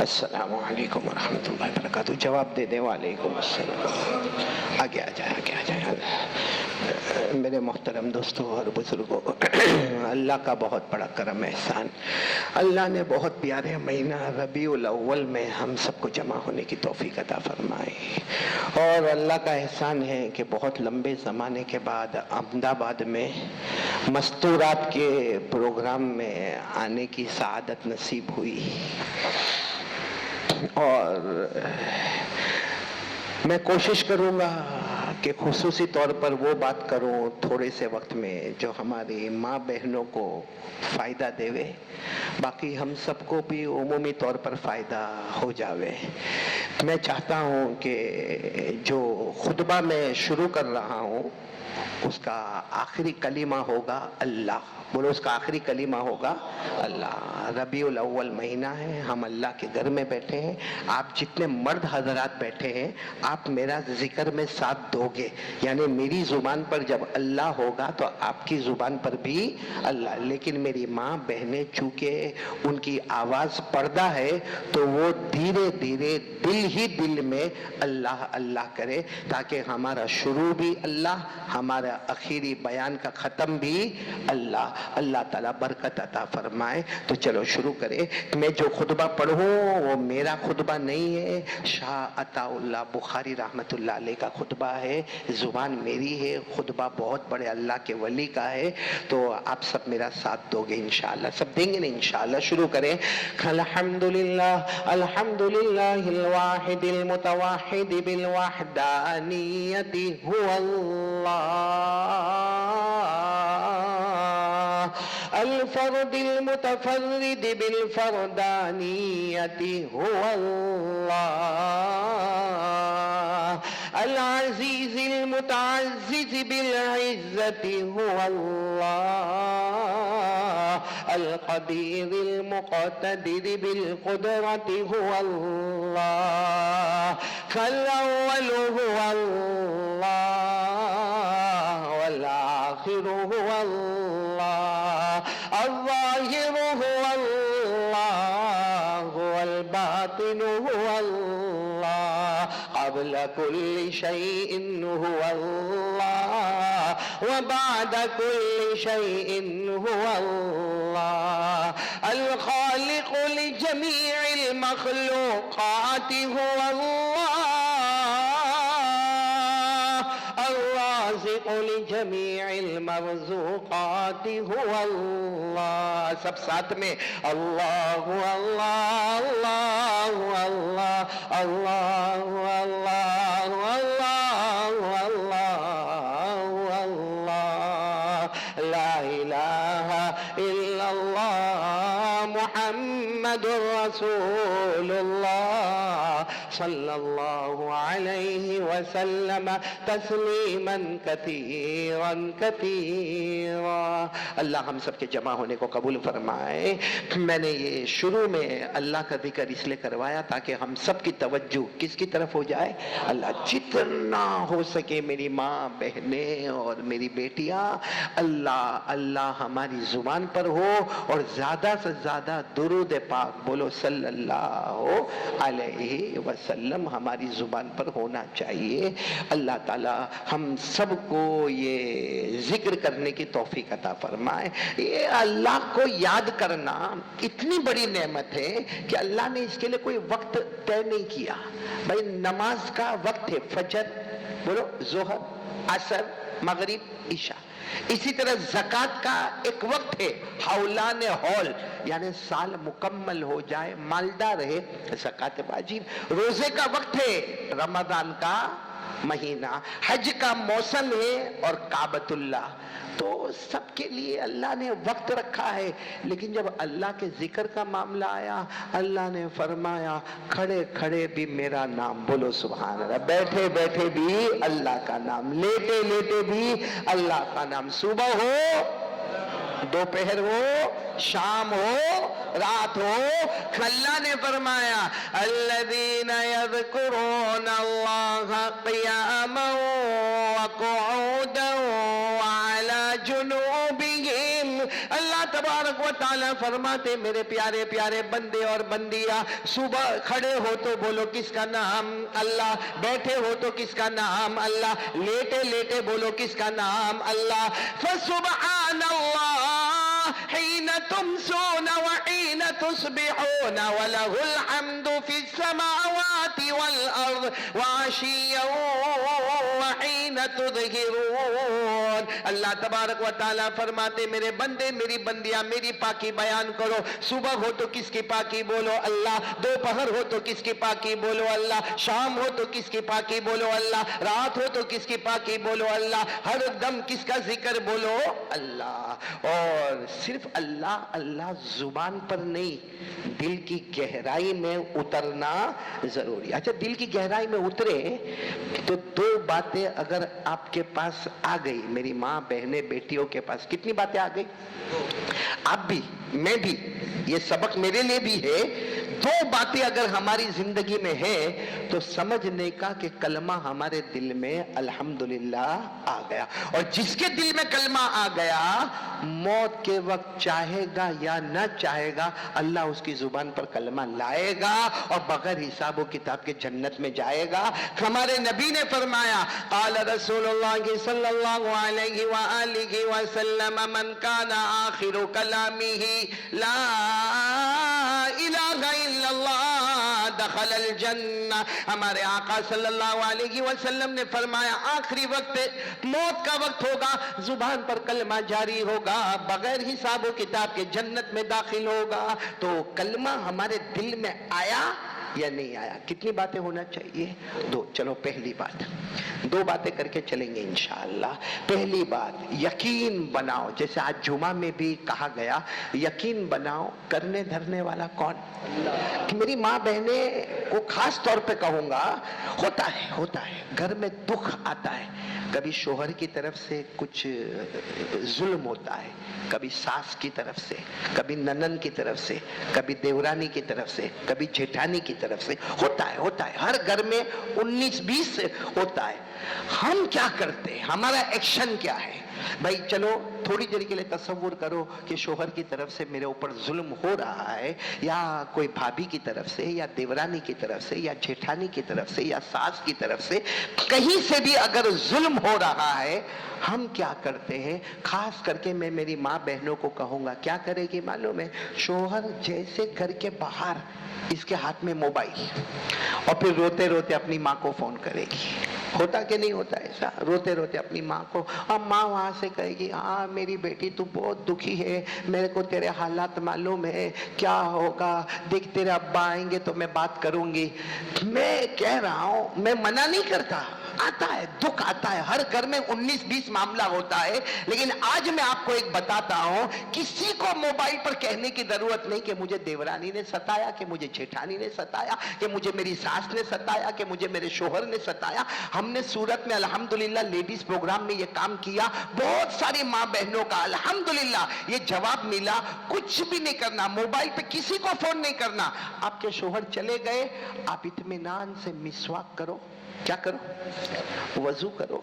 السلام علیکم ورحمۃ اللہ وبرکاتہ. جواب دے دیں. وعلیکم السلام. آگے آ جائے آگے آ جائے. میرے محترم دوستوں اور بزرگوں، اللہ کا بہت بڑا کرم احسان، اللہ نے بہت پیارے مہینہ ربیع الاول میں ہم سب کو جمع ہونے کی توفیق عطا فرمائی. اور اللہ کا احسان ہے کہ بہت لمبے زمانے کے بعد احمد آباد میں مستورات کے پروگرام میں آنے کی سعادت نصیب ہوئی. اور میں کوشش کروں گا کہ خصوصی طور پر وہ بات کروں تھوڑے سے وقت میں جو ہماری ماں بہنوں کو فائدہ دے، باقی ہم سب کو بھی عمومی طور پر فائدہ ہو جاوے. میں چاہتا ہوں کہ جو خطبہ میں شروع کر رہا ہوں اس کا آخری کلمہ ہوگا اللہ. بولو، اس کا آخری کلمہ ہوگا اللہ. ربیع الاول مہینہ ہے، ہم اللہ کے گھر میں بیٹھے ہیں. آپ جتنے مرد حضرات بیٹھے ہیں، آپ میرا ذکر میں ساتھ دو گے. یعنی میری زبان پر جب اللہ ہوگا تو آپ کی زبان پر بھی اللہ. لیکن میری ماں بہنیں چونکہ ان کی آواز پردہ ہے تو وہ دھیرے دھیرے دل ہی دل میں اللہ اللہ کرے، تاکہ ہمارا شروع بھی اللہ، ہمارا آخری بیان کا ختم بھی اللہ. اللہ تعالیٰ برکت عطا فرمائے. تو چلو شروع کریں. میں جو خطبہ پڑھوں وہ میرا خطبہ نہیں ہے، شاہ عطا اللہ بخاری رحمت اللہ علیہ کا خطبہ ہے. زبان میری ہے، خطبہ بہت بڑے اللہ کے ولی کا ہے. تو آپ سب میرا ساتھ دو گے انشاءاللہ. سب دیں گے نا انشاءاللہ. شروع کریں. الحمدللہ الحمدللہ الواحد المتوحد بالوحدانیت هو اللہ، الفرد المتفرد بالفردانیت هو اللہ، العزیز المتعزز بالعزت هو اللہ، القدیر المقتدر بالقدرت هو اللہ، فالأول هو اللہ، والآخر هو اللہ، الظاہر هو اللہ، والباطن هو اللہ، قبل كل شيء هو الله، وبعد كل شيء هو الله، الخالق لجميع المخلوقات هو الله، الرازق لجميع المرزوقات هو الله. سب ساتھ میں اللہ اللہ اللہ اللہ اللہ اللہ اللہ اللہ اللہ، لا الہ الا اللہ محمد رسول اللہ صلی اللہ علیہ وسلم تسلیما کثیرا کثیرا. اللہ ہم سب کے جمع ہونے کو قبول فرمائے. میں نے یہ شروع میں اللہ کا ذکر اس لیے کروایا تاکہ ہم سب کی توجہ کس کی طرف ہو جائے؟ اللہ. جتنا ہو سکے میری ماں بہنیں اور میری بیٹیاں، اللہ اللہ ہماری زبان پر ہو، اور زیادہ سے زیادہ درود پاک بولو صلی اللہ علیہ وسلم ہماری زبان پر ہونا چاہیے. اللہ تعالی ہم سب کو یہ ذکر کرنے کی توفیق عطا فرمائے. یہ اللہ کو یاد کرنا اتنی بڑی نعمت ہے کہ اللہ نے اس کے لیے کوئی وقت طے نہیں کیا. بھائی نماز کا وقت ہے، فجر بولو، ظہر، عصر، مغرب، عشاء. اسی طرح زکوٰۃ کا ایک وقت ہے، حولان حول، یعنی سال مکمل ہو جائے مالدار ہے زکوٰۃ واجب. روزے کا وقت ہے، رمضان کا مہینہ، حج کا موسم ہے، اور کعبۃ اللہ. تو سب کے لیے اللہ نے وقت رکھا ہے. لیکن جب اللہ کے ذکر کا معاملہ آیا، اللہ نے فرمایا کھڑے کھڑے بھی میرا نام بولو سبحان اللہ، بیٹھے بیٹھے بھی اللہ کا نام، لیٹے لیٹے بھی اللہ کا نام. صبح ہو، دوپہر ہو، شام ہو، رات ہو، اللہ نے فرمایا الذین یذکرون اللہ قیاما وقعودا وعلی جنوبہم. اللہ تبارک و تعالی تعالیٰ فرماتے میرے پیارے پیارے بندے اور بندیاں، صبح کھڑے ہو تو بولو کس کا نام؟ اللہ۔ بیٹھے ہو تو کس کا نام؟ اللہ۔ لیٹے لیٹے بولو کس کا نام؟ اللہ۔ فسبحان اللہ حین تمسون وحین تصبحون وله الحمد فی السماوات والارض وعشیا وحین تظہرون۔ اللہ تبارک و تعالیٰ فرماتے میرے بندے میری بندیاں میری پاکی بیان کرو۔ صبح ہو تو کس کی پاکی بولو؟ اللہ۔ دوپہر ہو تو کس کی پاکی بولو؟ اللہ۔ شام ہو تو کس کی پاکی بولو؟ اللہ۔ رات ہو تو کس کی پاکی بولو؟ اللہ۔ ہر دم کس کا ذکر بولو؟ اللہ۔ اور صرف اللہ اللہ زبان پر نہیں، دل کی گہرائی میں اترنا ضروری۔ اچھا، دل کی گہرائی میں اترے تو دو باتیں اگر آپ کے پاس آ گئی، میری ماں بہنیں بیٹیوں کے پاس کتنی باتیں آ گئی؟ آپ بھی میں بھی، یہ سبق میرے لیے بھی ہے۔ دو باتیں اگر ہماری زندگی میں ہے تو سمجھنے کا کہ کلمہ ہمارے دل میں الحمدللہ آ گیا۔ اور جس کے دل میں کلمہ آ گیا، موت کے وقت چاہے گا یا نہ چاہے گا، اللہ اس کی زبان پر کلمہ لائے گا اور بغیر حساب و کتاب کے جنت میں جائے گا۔ ہمارے نبی نے فرمایا، قال رسول اللہ صلی اللہ علیہ وآلہ وسلم، من کان آخر کلامہ لا الہ الا اللہ دخل الجنہ۔ ہمارے آقا صلی اللہ علیہ وسلم نے فرمایا، آخری وقت موت کا وقت ہوگا، زبان پر کلمہ جاری ہوگا، بغیر حساب و کتاب کے جنت میں داخل ہوگا۔ تو کلمہ ہمارے دل میں آیا یا نہیں آیا؟ کتنی باتیں ہونا چاہیے؟ دو۔ چلو پہلی بات، دو باتیں کر کے چلیں گے انشاءاللہ۔ پہلی بات، یقین بناؤ، جیسے آج جمعہ میں بھی کہا گیا، یقین بناؤ کرنے دھرنے والا کون؟ کہ میری ماں بہنیں کو خاص طور پہ کہوں گا، ہوتا ہے گھر میں دکھ آتا ہے، کبھی شوہر کی طرف سے کچھ ظلم ہوتا ہے، کبھی ساس کی طرف سے، کبھی ننن کی طرف سے، کبھی دیورانی کی طرف سے، کبھی جیٹھانی کی طرف سے، ہوتا ہے ہر گھر میں 19-20 ہوتا ہے۔ ہم کیا کرتے ہیں؟ ہمارا ایکشن کیا ہے؟ بھائی چلو تھوڑی دیر کے لیے تصور کرو کہ شوہر کی طرف سے میرے اوپر ظلم ہو رہا ہے، یا کوئی بھابھی کی طرف سے، یا دیورانی کی طرف سے، یا جیٹھانی کی طرف سے، یا ساس کی طرف سے، کہیں سے بھی اگر ظلم ہو رہا ہے، ہم کیا کرتے ہیں؟ خاص کر کے میں میری ماں بہنوں کو کہوں گا، کیا کرے گی معلوم ہے؟ شوہر جیسے گھر کے باہر اس کے ہاتھ میں موبائل، اور پھر روتے روتے اپنی ماں کو فون کرے گی۔ ہوتا کہ نہیں ہوتا ایسا؟ روتے روتے اپنی ماں کو، اور ماں وہاں سے کہے گی، ہاں میری بیٹی تو بہت دکھی ہے، میرے کو تیرے حالات معلوم ہے، کیا ہوگا، دیکھ تیرے ابا آئیں گے تو میں بات کروں گی۔ میں کہہ رہا ہوں، میں منع نہیں کرتا، آتا ہے دکھ آتا ہے، ہر گھر میں 19-20 معاملہ ہوتا ہے، لیکن آج میں آپ کو ایک بتاتا ہوں، کسی کو موبائل پر کہنے کی ضرورت نہیں کہ مجھے دیورانی نے ستایا، کہ مجھے جیٹھانی نے ستایا، کہ مجھے میری ساس نے ستایا، کہ مجھے میرے شوہر نے ستایا۔ ہم نے سورت میں الحمدللہ لیڈیز پروگرام میں یہ کام کیا، بہت ساری ماں بہنوں کا الحمدللہ یہ جواب ملا، کچھ بھی نہیں کرنا، موبائل پہ کسی کو فون نہیں کرنا۔ آپ کے شوہر چلے گئے، آپ اطمینان سے مسواک کرو، کیا کرو؟ وضو کرو،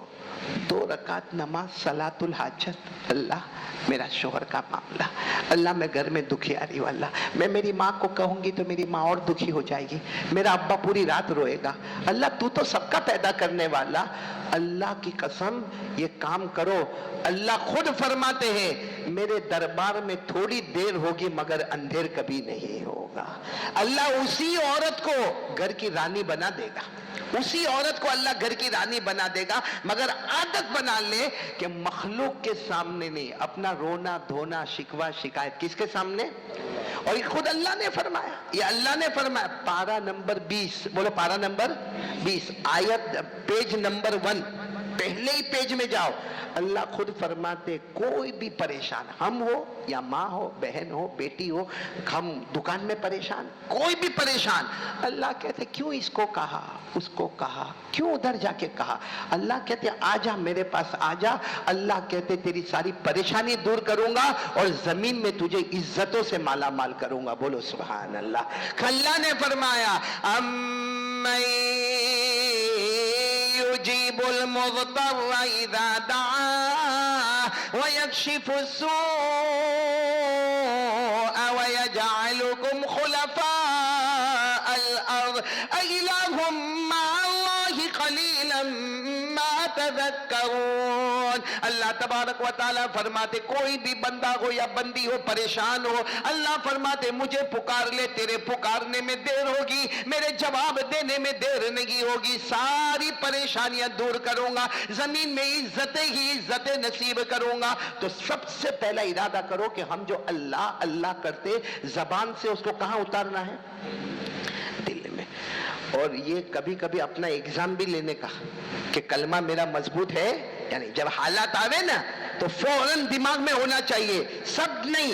2 رکعت نماز صلاۃ الحاجت، اللہ میرا شوہر کا معاملہ، اللہ میں گھر میں دکھیاری والا، میں میری ماں کو کہوں گی تو میری ماں اور دکھی ہو جائے گی، میرا ابا پوری رات روئے گا، اللہ تو تو سب کا پیدا کرنے والا، اللہ کی قسم یہ کام کرو۔ اللہ خود فرماتے ہیں، میرے دربار میں تھوڑی دیر ہوگی مگر اندھیر کبھی نہیں ہوگا۔ اللہ اسی عورت کو گھر کی رانی بنا دے گا، اسی عورت کو اللہ گھر کی رانی بنا دے گا، مگر عادت بنا لے کہ مخلوق کے سامنے نہیں، اپنا رونا دھونا شکوہ شکایت کس کے سامنے؟ اور یہ خود اللہ نے فرمایا، یہ اللہ نے فرمایا، پارہ نمبر 20، بولو پارہ نمبر 20، آیت پیج نمبر 1، پہلے ہی پیج میں جاؤ، اللہ خود فرماتے کوئی بھی پریشان، ہم ہو یا ماں ہو، بہن ہو، بیٹی ہو، ہم دکان میں پریشان، کوئی بھی پریشان، اللہ کہتے کیوں اس کو کہا، اس کو کہا، کیوں ادھر جا کے کہا؟ اللہ کہتے آجا میرے پاس آجا، اللہ کہتے تیری ساری پریشانی دور کروں گا اور زمین میں تجھے عزتوں سے مالا مال کروں گا، بولو سبحان اللہ۔ اللہ نے فرمایا يجيب المضطر إذا دعاه ويكشف السوء ويجعلكم خلفاء الأرض أإله مع الله قليلا ما تذكرون. اللہ تبارک و تعالیٰ فرماتے کوئی بھی بندہ ہو یا بندی ہو پریشان ہو، اللہ فرماتے مجھے پکار لے، تیرے پکارنے میں دیر ہوگی، میرے جواب دینے میں دیر نہیں ہوگی، ساری پریشانیاں دور کروں گا، زمین میں عزت ہی عزت نصیب کروں گا. تو سب سے پہلا ارادہ کرو کہ ہم جو اللہ اللہ کرتے زبان سے اس کو کہاں اتارنا ہے؟ دل میں. اور یہ کبھی کبھی اپنا ایگزام بھی لینے کا کہ کلمہ میرا مضبوط ہے، یعنی جب حالات آوے نا تو فوراً دماغ میں ہونا چاہیے سب نہیں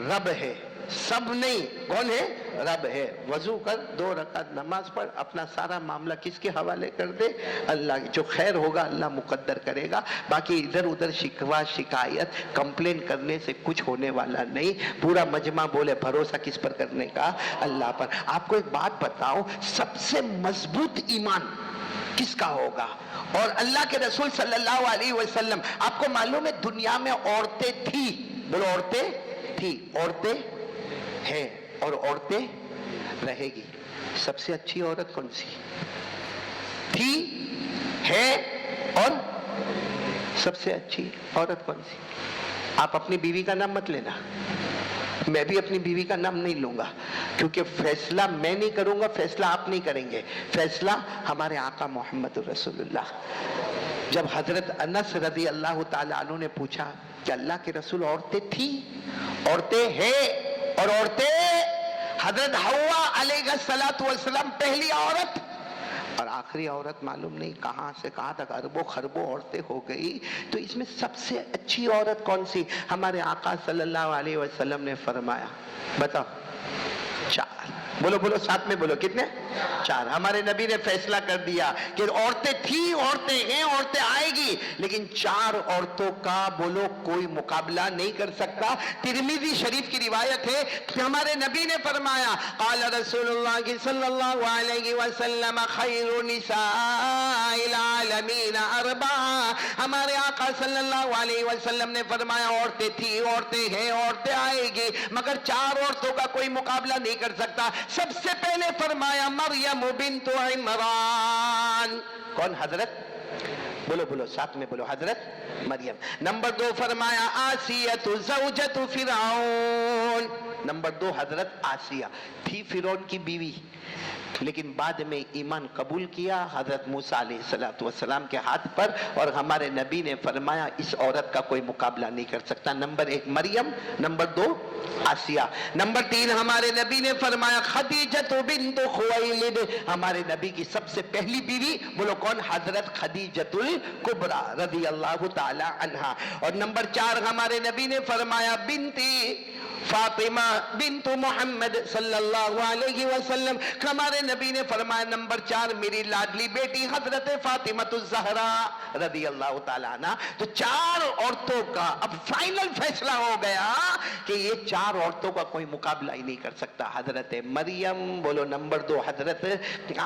رب ہے، سب نہیں کون ہے؟ رب ہے. وضو کر، 2 رکعت نماز پڑھ، اپنا سارا معاملہ کس کے حوالے کر دے؟ اللہ. جو خیر ہوگا اللہ مقدر کرے گا. باقی ادھر ادھر شکوہ شکایت کمپلین کرنے سے کچھ ہونے والا نہیں. پورا مجمع بولے بھروسہ کس پر کرنے کا؟ اللہ پر. آپ کو ایک بات بتاؤ، سب سے مضبوط ایمان کس کا ہوگا؟ اور اللہ کے رسول صلی اللہ علیہ وسلم، آپ کو معلوم ہے دنیا میں عورتیں تھی، بولو عورتیں تھی، عورتیں ہیں اور عورتیں رہے گی. سب سے اچھی عورت کون سی تھی، ہے اور سب سے اچھی عورت کون سی؟ آپ اپنی بیوی کا نام مت لینا، میں بھی اپنی بیوی کا نام نہیں لوں گا، کیونکہ فیصلہ میں نہیں کروں گا، فیصلہ آپ نہیں کریں گے، فیصلہ ہمارے آقا محمد رسول اللہ. جب حضرت انس رضی اللہ تعالیٰ عنہ نے پوچھا کہ اللہ کے رسول عورتیں تھی، عورتیں ہیں اور عورتیں، حضرت حوا علیہ السلام پہلی عورت اور آخری عورت معلوم نہیں کہاں سے کہاں تک اربوں خربوں عورتیں ہو گئی. تو اس میں سب سے اچھی عورت کون سی؟ ہمارے آقا صلی اللہ علیہ وسلم نے فرمایا، بتاؤ 4. بولو بولو ساتھ میں بولو، کتنے؟ 4. ہمارے نبی نے فیصلہ کر دیا کہ عورتیں تھیں، عورتیں ہیں، عورتیں آئے گی، لیکن 4 عورتوں کا بولو کوئی مقابلہ نہیں کر سکتا. ترمذی شریف کی روایت ہے کہ ہمارے نبی نے فرمایا، قال رسول اللہ صلی اللہ علیہ وسلم خیر نساء العالمین 4. ہمارے آقا صلی اللہ علیہ وسلم نے فرمایا عورتیں تھیں، عورتیں ہیں، عورتیں آئے گی، مگر 4 عورتوں کا کوئی مقابلہ نہیں کر سکتا. سب سے پہلے فرمایا مریم بنت عمران. کون؟ حضرت، بولو بولو ساتھ میں بولو، حضرت مریم. نمبر 2 فرمایا آسیہ زوجۃ فرعون. نمبر 2 حضرت آسیہ تھی فرعون کی بیوی، لیکن بعد میں ایمان قبول کیا حضرت موسیٰ علیہ السلام کے ہاتھ پر، اور ہمارے نبی نے فرمایا اس عورت کا کوئی مقابلہ نہیں کر سکتا. نمبر 1 مریم، نمبر 2 آسیہ. نمبر 3 ہمارے نبی نے فرمایا خدیجہ بنت خویلد. ہمارے نبی کی سب سے پہلی بیوی بولو کون؟ حضرت خدیجہ الکبریٰ رضی اللہ تعالی عنہا. اور نمبر 4 ہمارے نبی نے فرمایا بنتی فاطمہ بنت محمد صلی اللہ علیہ وسلم. ہمارے نبی نے فرمایا نمبر 4 میری لاڈلی بیٹی حضرت فاطمہ الزہرا رضی اللہ تعالیٰ عنہ. تو 4 عورتوں کا اب فائنل فیصلہ ہو گیا کہ یہ 4 عورتوں کا کوئی مقابلہ ہی نہیں کر سکتا. حضرت مریم بولو، نمبر 2 حضرت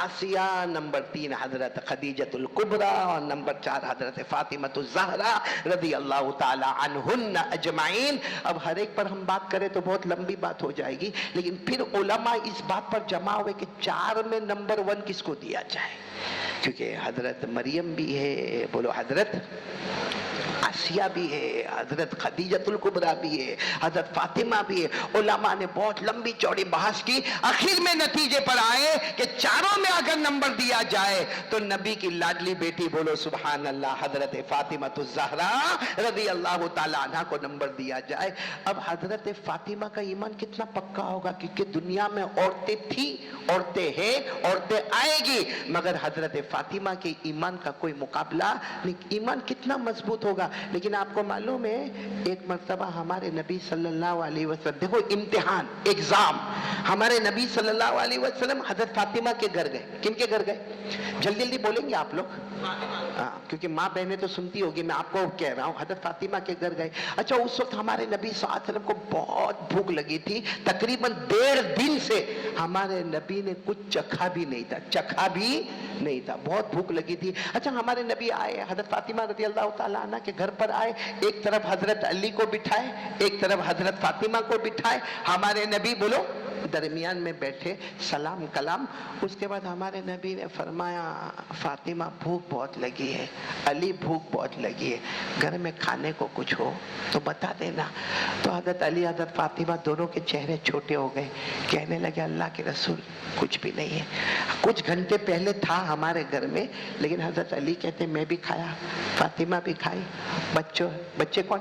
آسیہ، نمبر 3 حضرت خدیجہ الکبریٰ، اور نمبر 4 حضرت فاطمہ الزہرا رضی اللہ تعالیٰ عنہن اجمعین. اب ہر ایک پر ہم بات کریں تو بہت لمبی بات ہو جائے گی، لیکن پھر علماء اس بات پر جمع ہوئے کہ 4 میں نمبر 1 کس کو دیا جائے، کیونکہ حضرت مریم بھی ہے، بولو حضرت آسیہ بھی ہے، حضرت خدیجہ الکبریٰ بھی ہے، حضرت فاطمہ بھی ہے. علماء نے بہت لمبی چوڑی بحث کی، آخر میں نتیجے پر آئے کہ 4 میں اگر نمبر دیا جائے تو نبی کی لاڈلی بیٹی بولو سبحان اللہ حضرت فاطمہ الزہرا رضی اللہ تعالی عنہ کو نمبر دیا جائے. اب حضرت فاطمہ کا ایمان کتنا پکا ہوگا، کیونکہ دنیا میں عورتیں تھی، عورتیں ہیں، عورتیں آئے گی، مگر حضرت فاطمہ کے ایمان کا کوئی مقابلہ نہیں. ایمان کتنا مضبوط ہوگا. لیکن آپ کو معلوم ہے ایک مرتبہ ہمارے نبی صلی اللہ علیہ وسلم، دیکھو امتحان، ایگزام، ہمارے نبی صلی اللہ علیہ وسلم حضرت فاطمہ کے گھر گئے. کن کے گھر گئے؟ جلدی جلدی بولیں گے آپ لوگ، کیونکہ ماں بہنیں تو سنتی ہوگی، میں آپ کو کہہ رہا ہوں. حضرت فاطمہ کے گھر گئے. اچھا اس وقت ہمارے نبی صلی اللہ علیہ وسلم کو بہت بھوک لگی تھی، تقریباً 1.5 دن سے ہمارے نبی نے کچھ چکھا بھی نہیں تھا، چکھا بھی نہیں تھا, بہت بھوک لگی تھی. اچھا ہمارے نبی آئے, حضرت فاطمہ رضی اللہ تعالیٰ عنہ کے گھر پر آئے, ایک طرف حضرت علی کو بٹھائے, ایک طرف حضرت فاطمہ کو بٹھائے. ہمارے نبی بولو درمیان میں بیٹھے, سلام کلام. اس کے بعد ہمارے نبی نے فرمایا فاطمہ بھوک بہت لگی ہے, علی بھوک بہت لگی ہے, گھر میں کھانے کو کچھ ہو تو بتا دینا. تو حضرت علی حضرت فاطمہ دونوں کے چہرے چھوٹے ہو گئے, کہنے لگے اللہ کے رسول کچھ بھی نہیں ہے, کچھ گھنٹے پہلے تھا ہمارے گھر میں, لیکن حضرت علی کہتے میں بھی کھایا, فاطمہ بھی کھائی, بچے کون,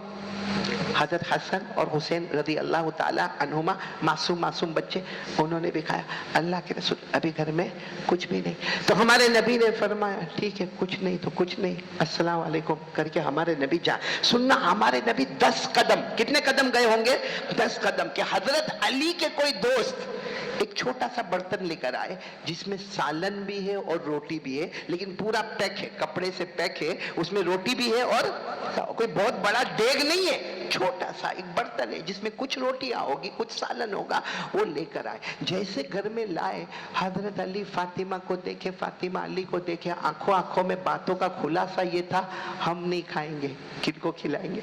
حضرت حسن اور حسین رضی اللہ تعالیٰ عنہما, معصوم بچے, انہوں نے بھی کھایا. اللہ کے رسول ابھی گھر میں کچھ بھی نہیں. تو ہمارے نبی نے فرمایا ٹھیک ہے کچھ نہیں تو کچھ نہیں, السلام علیکم کر کے ہمارے نبی سننا, ہمارے نبی 10 قدم, کتنے قدم گئے ہوں گے, 10 قدم, کہ حضرت علی کے کوئی دوست ایک چھوٹا سا برتن لے کر آئے جس میں سالن بھی ہے اور روٹی بھی ہے, لیکن پورا پیک ہے, کپڑے سے پیک ہے, اس میں روٹی بھی ہے اور کوئی بہت بڑا دیگ نہیں ہے, چھوٹا سا ایک برتن ہے جس میں کچھ روٹیاں ہوگی کچھ سالن ہوگا, وہ لے کر آئے. جیسے گھر میں لائے, حضرت علی فاطمہ کو دیکھے, فاطمہ علی کو دیکھے, آنکھوں میں باتوں کا خلاصہ یہ تھا ہم نہیں کھائیں گے, کن کو کھلائیں گے.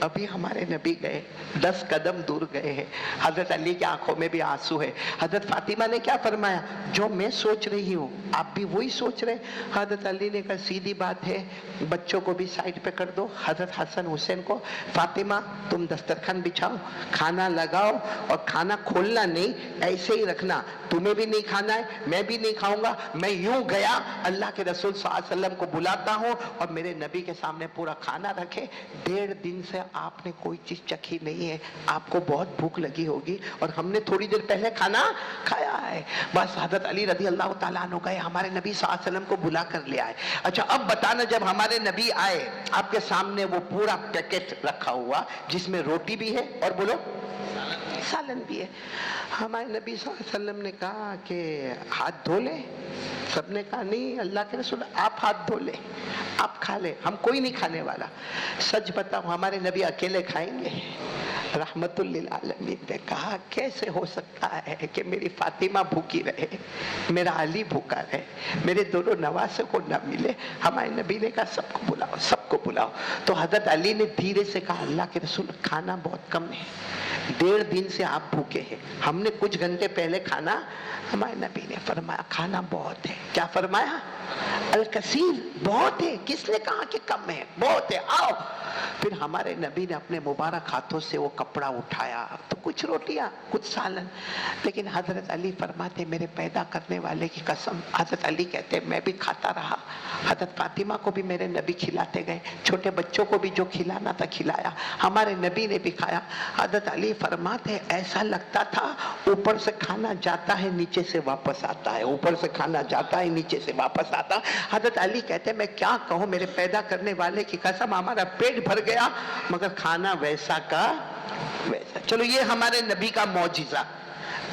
ابھی ہمارے نبی گئے, 10 قدم دور گئے ہیں, حضرت علی کی آنکھوں میں بھی آنسو ہے. حضرت فاطمہ نے کیا فرمایا, جو میں سوچ رہی ہوں آپ بھی وہی سوچ رہے. حضرت علی نے کہا سیدھی بات ہے, بچوں کو بھی سائڈ پہ کر دو, حضرت حسن حسین کو, فاطمہ تم دسترخوان بچھاؤ, کھانا لگاؤ, اور کھانا کھولنا نہیں, ایسے ہی رکھنا, تمہیں بھی نہیں کھانا ہے, میں بھی نہیں کھاؤں گا. میں یوں گیا اللہ کے رسول صلی اللہ علیہ وسلم کو بلاتا ہوں, اور میرے نبی کے سامنے پورا کھانا رکھے. 1.5 دن سے آپ نے کوئی چیز چکھی نہیں ہے, آپ کو بہت بھوک لگی ہوگی, اور ہم نے تھوڑی دیر پہلے کھانا کھایا ہے. بس حضرت علی رضی اللہ تعالیٰ عنہ گئے, ہمارے نبی صلی اللہ علیہ وسلم کو بلا کر لے آئے. اچھا اب بتانا, جب ہمارے نبی آئے آپ کے سامنے وہ پورا پیکٹ رکھا ہوا جس میں روٹی بھی ہے اور بولو سالن بھی ہے, ہمارے نبی صلی اللہ علیہ وسلم نے کہا کہ ہاتھ دھو لیں. سب نے کہا نہیں اللہ کے رسول آپ ہاتھ دھو لیں, آپ کھا لیں, ہم کوئی نہیں کھانے والا. سچ بتاؤ ہمارے نبی اکیلے کھائیں گے؟ رحمت للعالمین نے کہا کیسے ہو سکتا ہے کہ میری فاطمہ بھوکی رہے, میرا علی بھوکا رہے, میرے دونوں نواسے کو نہ ملے. ہمارے نبی نے کہا سب کو بلاؤ, سب کو بلاؤ. تو حضرت علی نے دھیرے سے کہا اللہ کے رسول کھانا بہت کم ہے, 1.5 دن سے آپ بھوکے ہیں, ہم نے کچھ گھنٹے پہلے کھانا. ہمارے نبی نے فرمایا کھانا بہت ہے. کیا فرمایا, الکثیر, بہت ہے. کس نے کہا کہ کم ہے, بہت ہے, آؤ. پھر ہمارے نبی نے اپنے مبارک ہاتھوں سے وہ کپڑا اٹھایا, تو کچھ روٹیاں کچھ سالن, لیکن حضرت علی فرماتے میرے پیدا کرنے والے کی قسم, حضرت علی کہتے میں بھی کھاتا رہا, حضرت فاطمہ کو بھی میرے نبی کھلاتے گئے, چھوٹے بچوں کو بھی جو کھلانا تھا کھلایا, ہمارے نبی نے بھی کھایا. حضرت علی فرماتے ایسا لگتا تھا اوپر سے کھانا جاتا ہے نیچے سے واپس آتا ہے, اوپر سے کھانا جاتا ہے نیچے سے واپس آتا. حضرت علی کہتے میں کیا کہوں, میرے پیدا کرنے والے کی قسم ہمارا پیٹ بھر گیا مگر کھانا ویسا کا ویسا. چلو یہ ہمارے نبی کا معجزہ,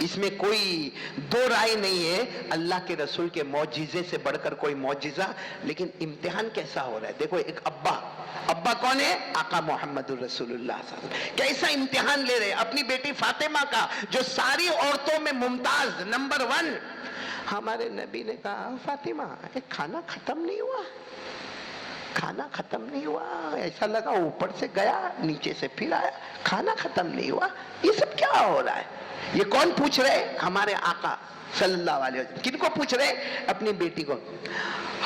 اس میں کوئی دو رائے نہیں ہے, اللہ کے رسول کے معجزے سے بڑھ کر کوئی معجزہ. لیکن امتحان کیسا ہو رہا ہے, دیکھو ایک ابا کون ہے, آقا محمد الرسول اللہ صلی اللہ علیہ وسلم, کیسا امتحان لے رہے اپنی بیٹی فاطمہ کا جو ساری عورتوں میں ممتاز نمبر 1. ہمارے نبی نے کہا فاطمہ کھانا ختم نہیں ہوا, کھانا ختم نہیں ہوا, ایسا لگا اوپر سے گیا نیچے سے پھر آیا, کھانا ختم نہیں ہوا, یہ سب کیا ہو رہا ہے. یہ کون پوچھ رہے, ہمارے آقا صلی اللہ علیہ وسلم. کن کو پوچھ رہے, اپنی بیٹی کو.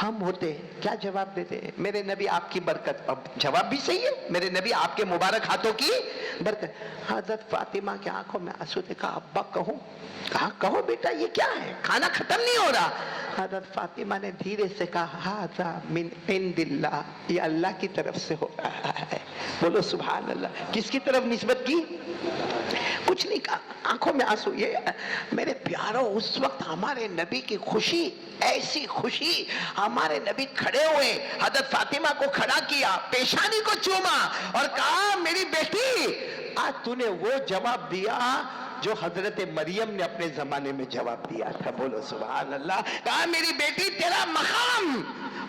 ہم ہوتے کیا جواب دیتے, میرے نبی آپ کی برکت. اب جواب بھی صحیح ہے, میرے نبی آپ کے مبارک ہاتھوں کی برکت. حضرت فاطمہ کی آنکھوں میں آنسو تھے, کہا ابا کہوں, کہا کہو بیٹا یہ کیا ہے, کھانا ختم نہیں ہو رہا. حضرت فاطمہ نے دھیرے سے کہا ھذا من عند اللہ, یہ اللہ کی طرف سے ہو رہا ہے. بولو سبحان اللہ. کس کی طرف نسبت کی, کچھ نہیں کہا, آنکھوں میں آنسو. یہ میرے پیاروں اس وقت ہمارے نبی کی خوشی, ایسی خوشی, ہمارے نبی کھڑے ہوئے, حضرت فاطمہ کو کھڑا کیا, پیشانی کو چوما اور کہا میری بیٹی آج تو نے وہ جواب دیا جو حضرت مریم نے اپنے زمانے میں جواب دیا تھا. بولو سبحان اللہ. کہا میری بیٹی تیرا مقام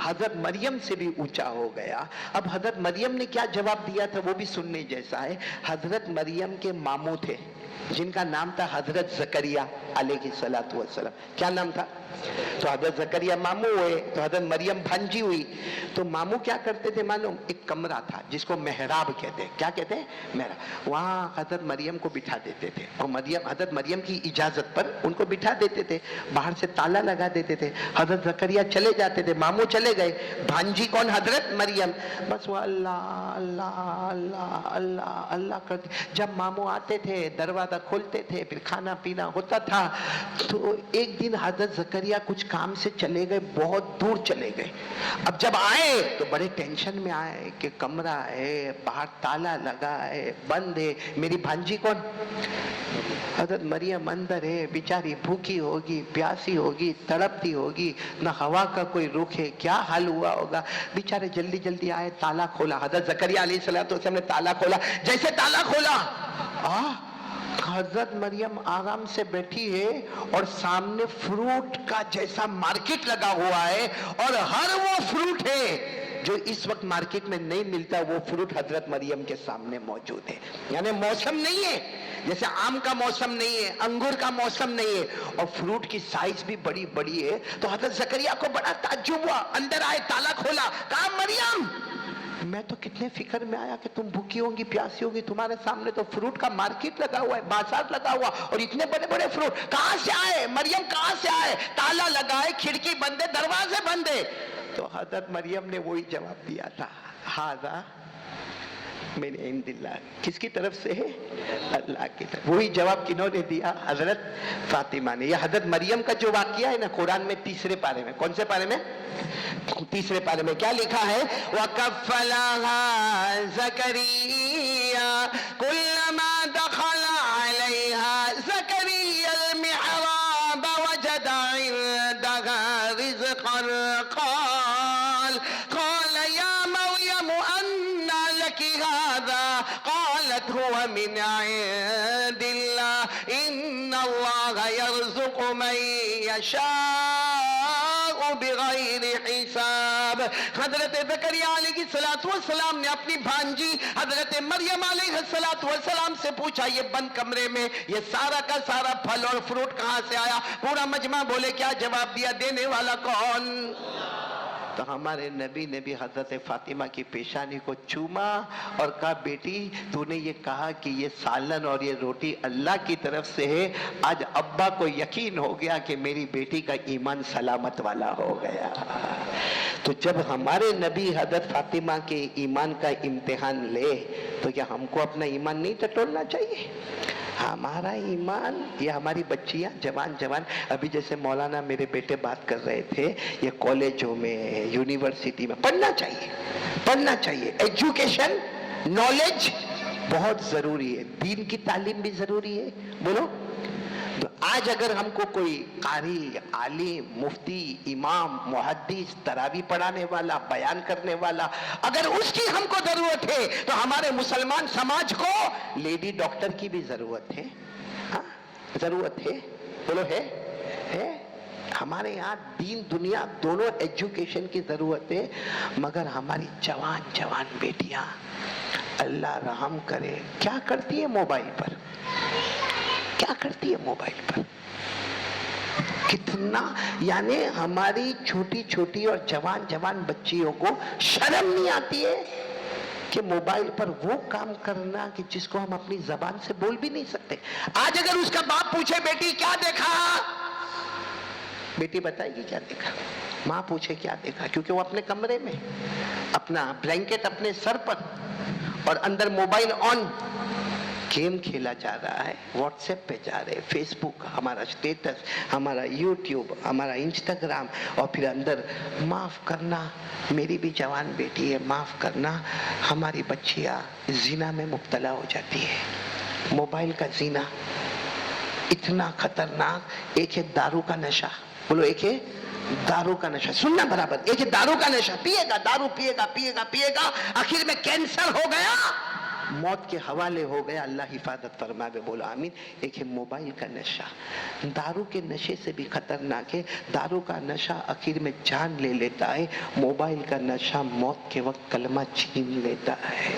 حضرت مریم سے بھی اونچا ہو گیا. اب حضرت مریم نے کیا جواب دیا تھا وہ بھی سننے جیسا ہے. حضرت مریم کے ماموں تھے, جن کا نام تھا حضرت زکریا علیہ السلام. کیا نام تھا؟ تو حضرت زکریا ماموں ہوئے تو حضرت مریم بھانجی ہوئی. تو ماموں کیا کرتے تھے معلوم؟ ایک کمرہ تھا جس کو محراب کہتے ہیں. کیا کہتے ہیں؟ محراب. وہاں حضرت مریم کو بٹھا دیتے تھے اور حضرت مریم کی اجازت پر ان کو بٹھا دیتے تھے. باہر سے تالا لگا دیتے تھے. حضرت زکریا چلے جاتے تھے, ماموں چلے گئے, بھانجی کون؟ حضرت مریم. بس وہ اللہ اللہ اللہ اللہ اللہ کرتے. جب ماموں آتے تھے دروازہ کھولتے تھے, پھر کھانا پینا ہوتا تھا. تو ایک دن حضرت زکریا کچھ کام سے چلے گئے, بہت دور چلے گئے. اب جب آئے تو بڑے ٹینشن میں آئے کہ کمرہ ہے, باہر تالا لگا ہے, بند ہے. میری بھانجی کون؟ حضرت مریم اندر ہے, بیچاری بھوکی ہوگی, پیاسی ہوگی, تڑپتی ہوگی, نہ ہوا کا کوئی رخ ہے, کیا حال ہوا ہوگا. بیچارے جلدی جلدی آئے, تالا کھولا. حضرت زکریا علیہ السلام نے تالا کھولا. جیسے تالا کھولا, حضرت مریم آرام سے بیٹھی ہے اور سامنے فروٹ کا جیسا مارکیٹ لگا ہوا ہے, اور ہر وہ فروٹ ہے جو اس وقت مارکیٹ میں نہیں ملتا, وہ فروٹ حضرت مریم کے سامنے موجود ہے. یعنی موسم نہیں ہے, جیسے آم کا موسم نہیں ہے, انگور کا موسم نہیں ہے, اور فروٹ کی سائز بھی بڑی بڑی ہے. تو حضرت زکریا کو بڑا تعجب ہوا, اندر آئے, تالا کھولا, کہا مریم میں تو کتنے فکر میں آیا کہ تم بھوکی ہوگی, پیاسی ہوگی, تمہارے سامنے تو فروٹ کا مارکیٹ لگا ہوا ہے, بازار لگا ہوا, اور اتنے بڑے بڑے فروٹ کہاں سے آئے؟ مریم کہاں سے آئے؟ تالا لگا ہے, کھڑکی بند ہے, دروازے بند ہے. تو حضرت مریم نے وہی جواب دیا تھا, ہاذا من عند اللہ. کس کی طرف سے ہے؟ اللہ کی طرف. وہی جواب کنہوں نے دیا؟ حضرت فاطمہ نے. یہ حضرت مریم کا جو واقعہ ہے نا, قرآن میں تیسرے پارے میں. کون سے پارے میں؟ تیسرے پارے میں کیا لکھا ہے؟ وَكَفَّلَهَا زَكَرِيَّا كُلَّمَا دَخَلَ عَلَيْهَا زَكَرِيَّا الْمِحْرَابَ وَجَدَ عِندَهَا رِزْقًا قَالَ يَا مَرْيَمُ أَنَّى لَكِ هَذَا قَالَتْ هُوَ مِنْ عِندِ اللَّهِ إِنَّ اللَّهَ يَرْزُقُ مَن يَشَاءُ بغیر حساب. حضرت زکریا علیہ السلام نے اپنی بھانجی حضرت مریم علیہ السلام سے پوچھا, یہ بند کمرے میں یہ سارا کا سارا پھل اور فروٹ کہاں سے آیا؟ پورا مجمع بولے کیا جواب دیا؟ دینے والا کون؟ تو ہمارے نبی نے بھی حضرت فاطمہ کی پیشانی کو چوما اور کہا, بیٹی تو نے یہ کہا کہ یہ سالن اور یہ روٹی اللہ کی طرف سے ہے, آج ابا کو یقین ہو گیا کہ میری بیٹی کا ایمان سلامت والا ہو گیا. تو جب ہمارے نبی حضرت فاطمہ کے ایمان کا امتحان لے تو کیا ہم کو اپنا ایمان نہیں ٹٹولنا چاہیے؟ ہمارا ایمان, یہ ہماری بچیاں جوان ابھی جیسے مولانا میرے بیٹے بات کر رہے تھے, یہ کالجوں میں یونیورسٹی میں پڑھنا چاہیے. ایجوکیشن, نالج بہت ضروری ہے, دین کی تعلیم بھی ضروری ہے. بولو. تو آج اگر ہم کو کوئی قاری, عالم, مفتی, امام, محدث, تراویح پڑھانے والا, بیان کرنے والا, اگر اس کی ہم کو ضرورت ہے تو ہمارے مسلمان سماج کو لیڈی ڈاکٹر کی بھی ضرورت ہے. ضرورت ہے. بولو ہے. ہمارے یہاں دین دنیا دونوں ایجوکیشن کی ضرورت ہے, مگر ہماری جوان بیٹیاں اللہ رحم کرے کیا کرتی ہے موبائل پر, کیا کرتی ہے موبائل پر. کتنا یعنی ہماری چھوٹی اور جوان بچیوں کو شرم نہیں آتی ہے کہ موبائل پر وہ کام کرنا کہ جس کو ہم اپنی زبان سے بول بھی نہیں سکتے. آج اگر اس کا باپ پوچھے بیٹی کیا دیکھا, بیٹی بتائے گی کیا دیکھا. ماں پوچھے کیا دیکھا, کیونکہ وہ اپنے کمرے میں اپنا بلینکٹ اپنے سر پر اور اندر موبائل آن, گیم کھیلا جا رہا ہے, واٹس ایپ پہ جا رہے, فیس بک, ہمارا اسٹیٹس, ہمارا یوٹیوب, ہمارا انسٹاگرام, اور پھر اندر معاف کرنا میری بھی جوان بیٹی ہے, معاف کرنا ہماری بچیاں زنا میں مبتلا ہو جاتی ہے. موبائل کا زنا اتنا خطرناک. ایک ہے دارو کا نشہ. بولو, ایک ہے دارو کا نشہ. سننا برابر. ایک ہے دارو کا نشہ, پیے گا, دارو پیے گا, آخر میں کینسر ہو گیا, موت کے حوالے ہو گیا. اللہ حفاظت فرمائے, بولو آمین. ایک ہے موبائل کا نشہ. دارو کے نشے سے بھی خطرناک ہے. دارو کا نشہ آخر میں جان لے لیتا ہے, موبائل کا نشہ موت کے وقت کلمہ چھین لیتا ہے.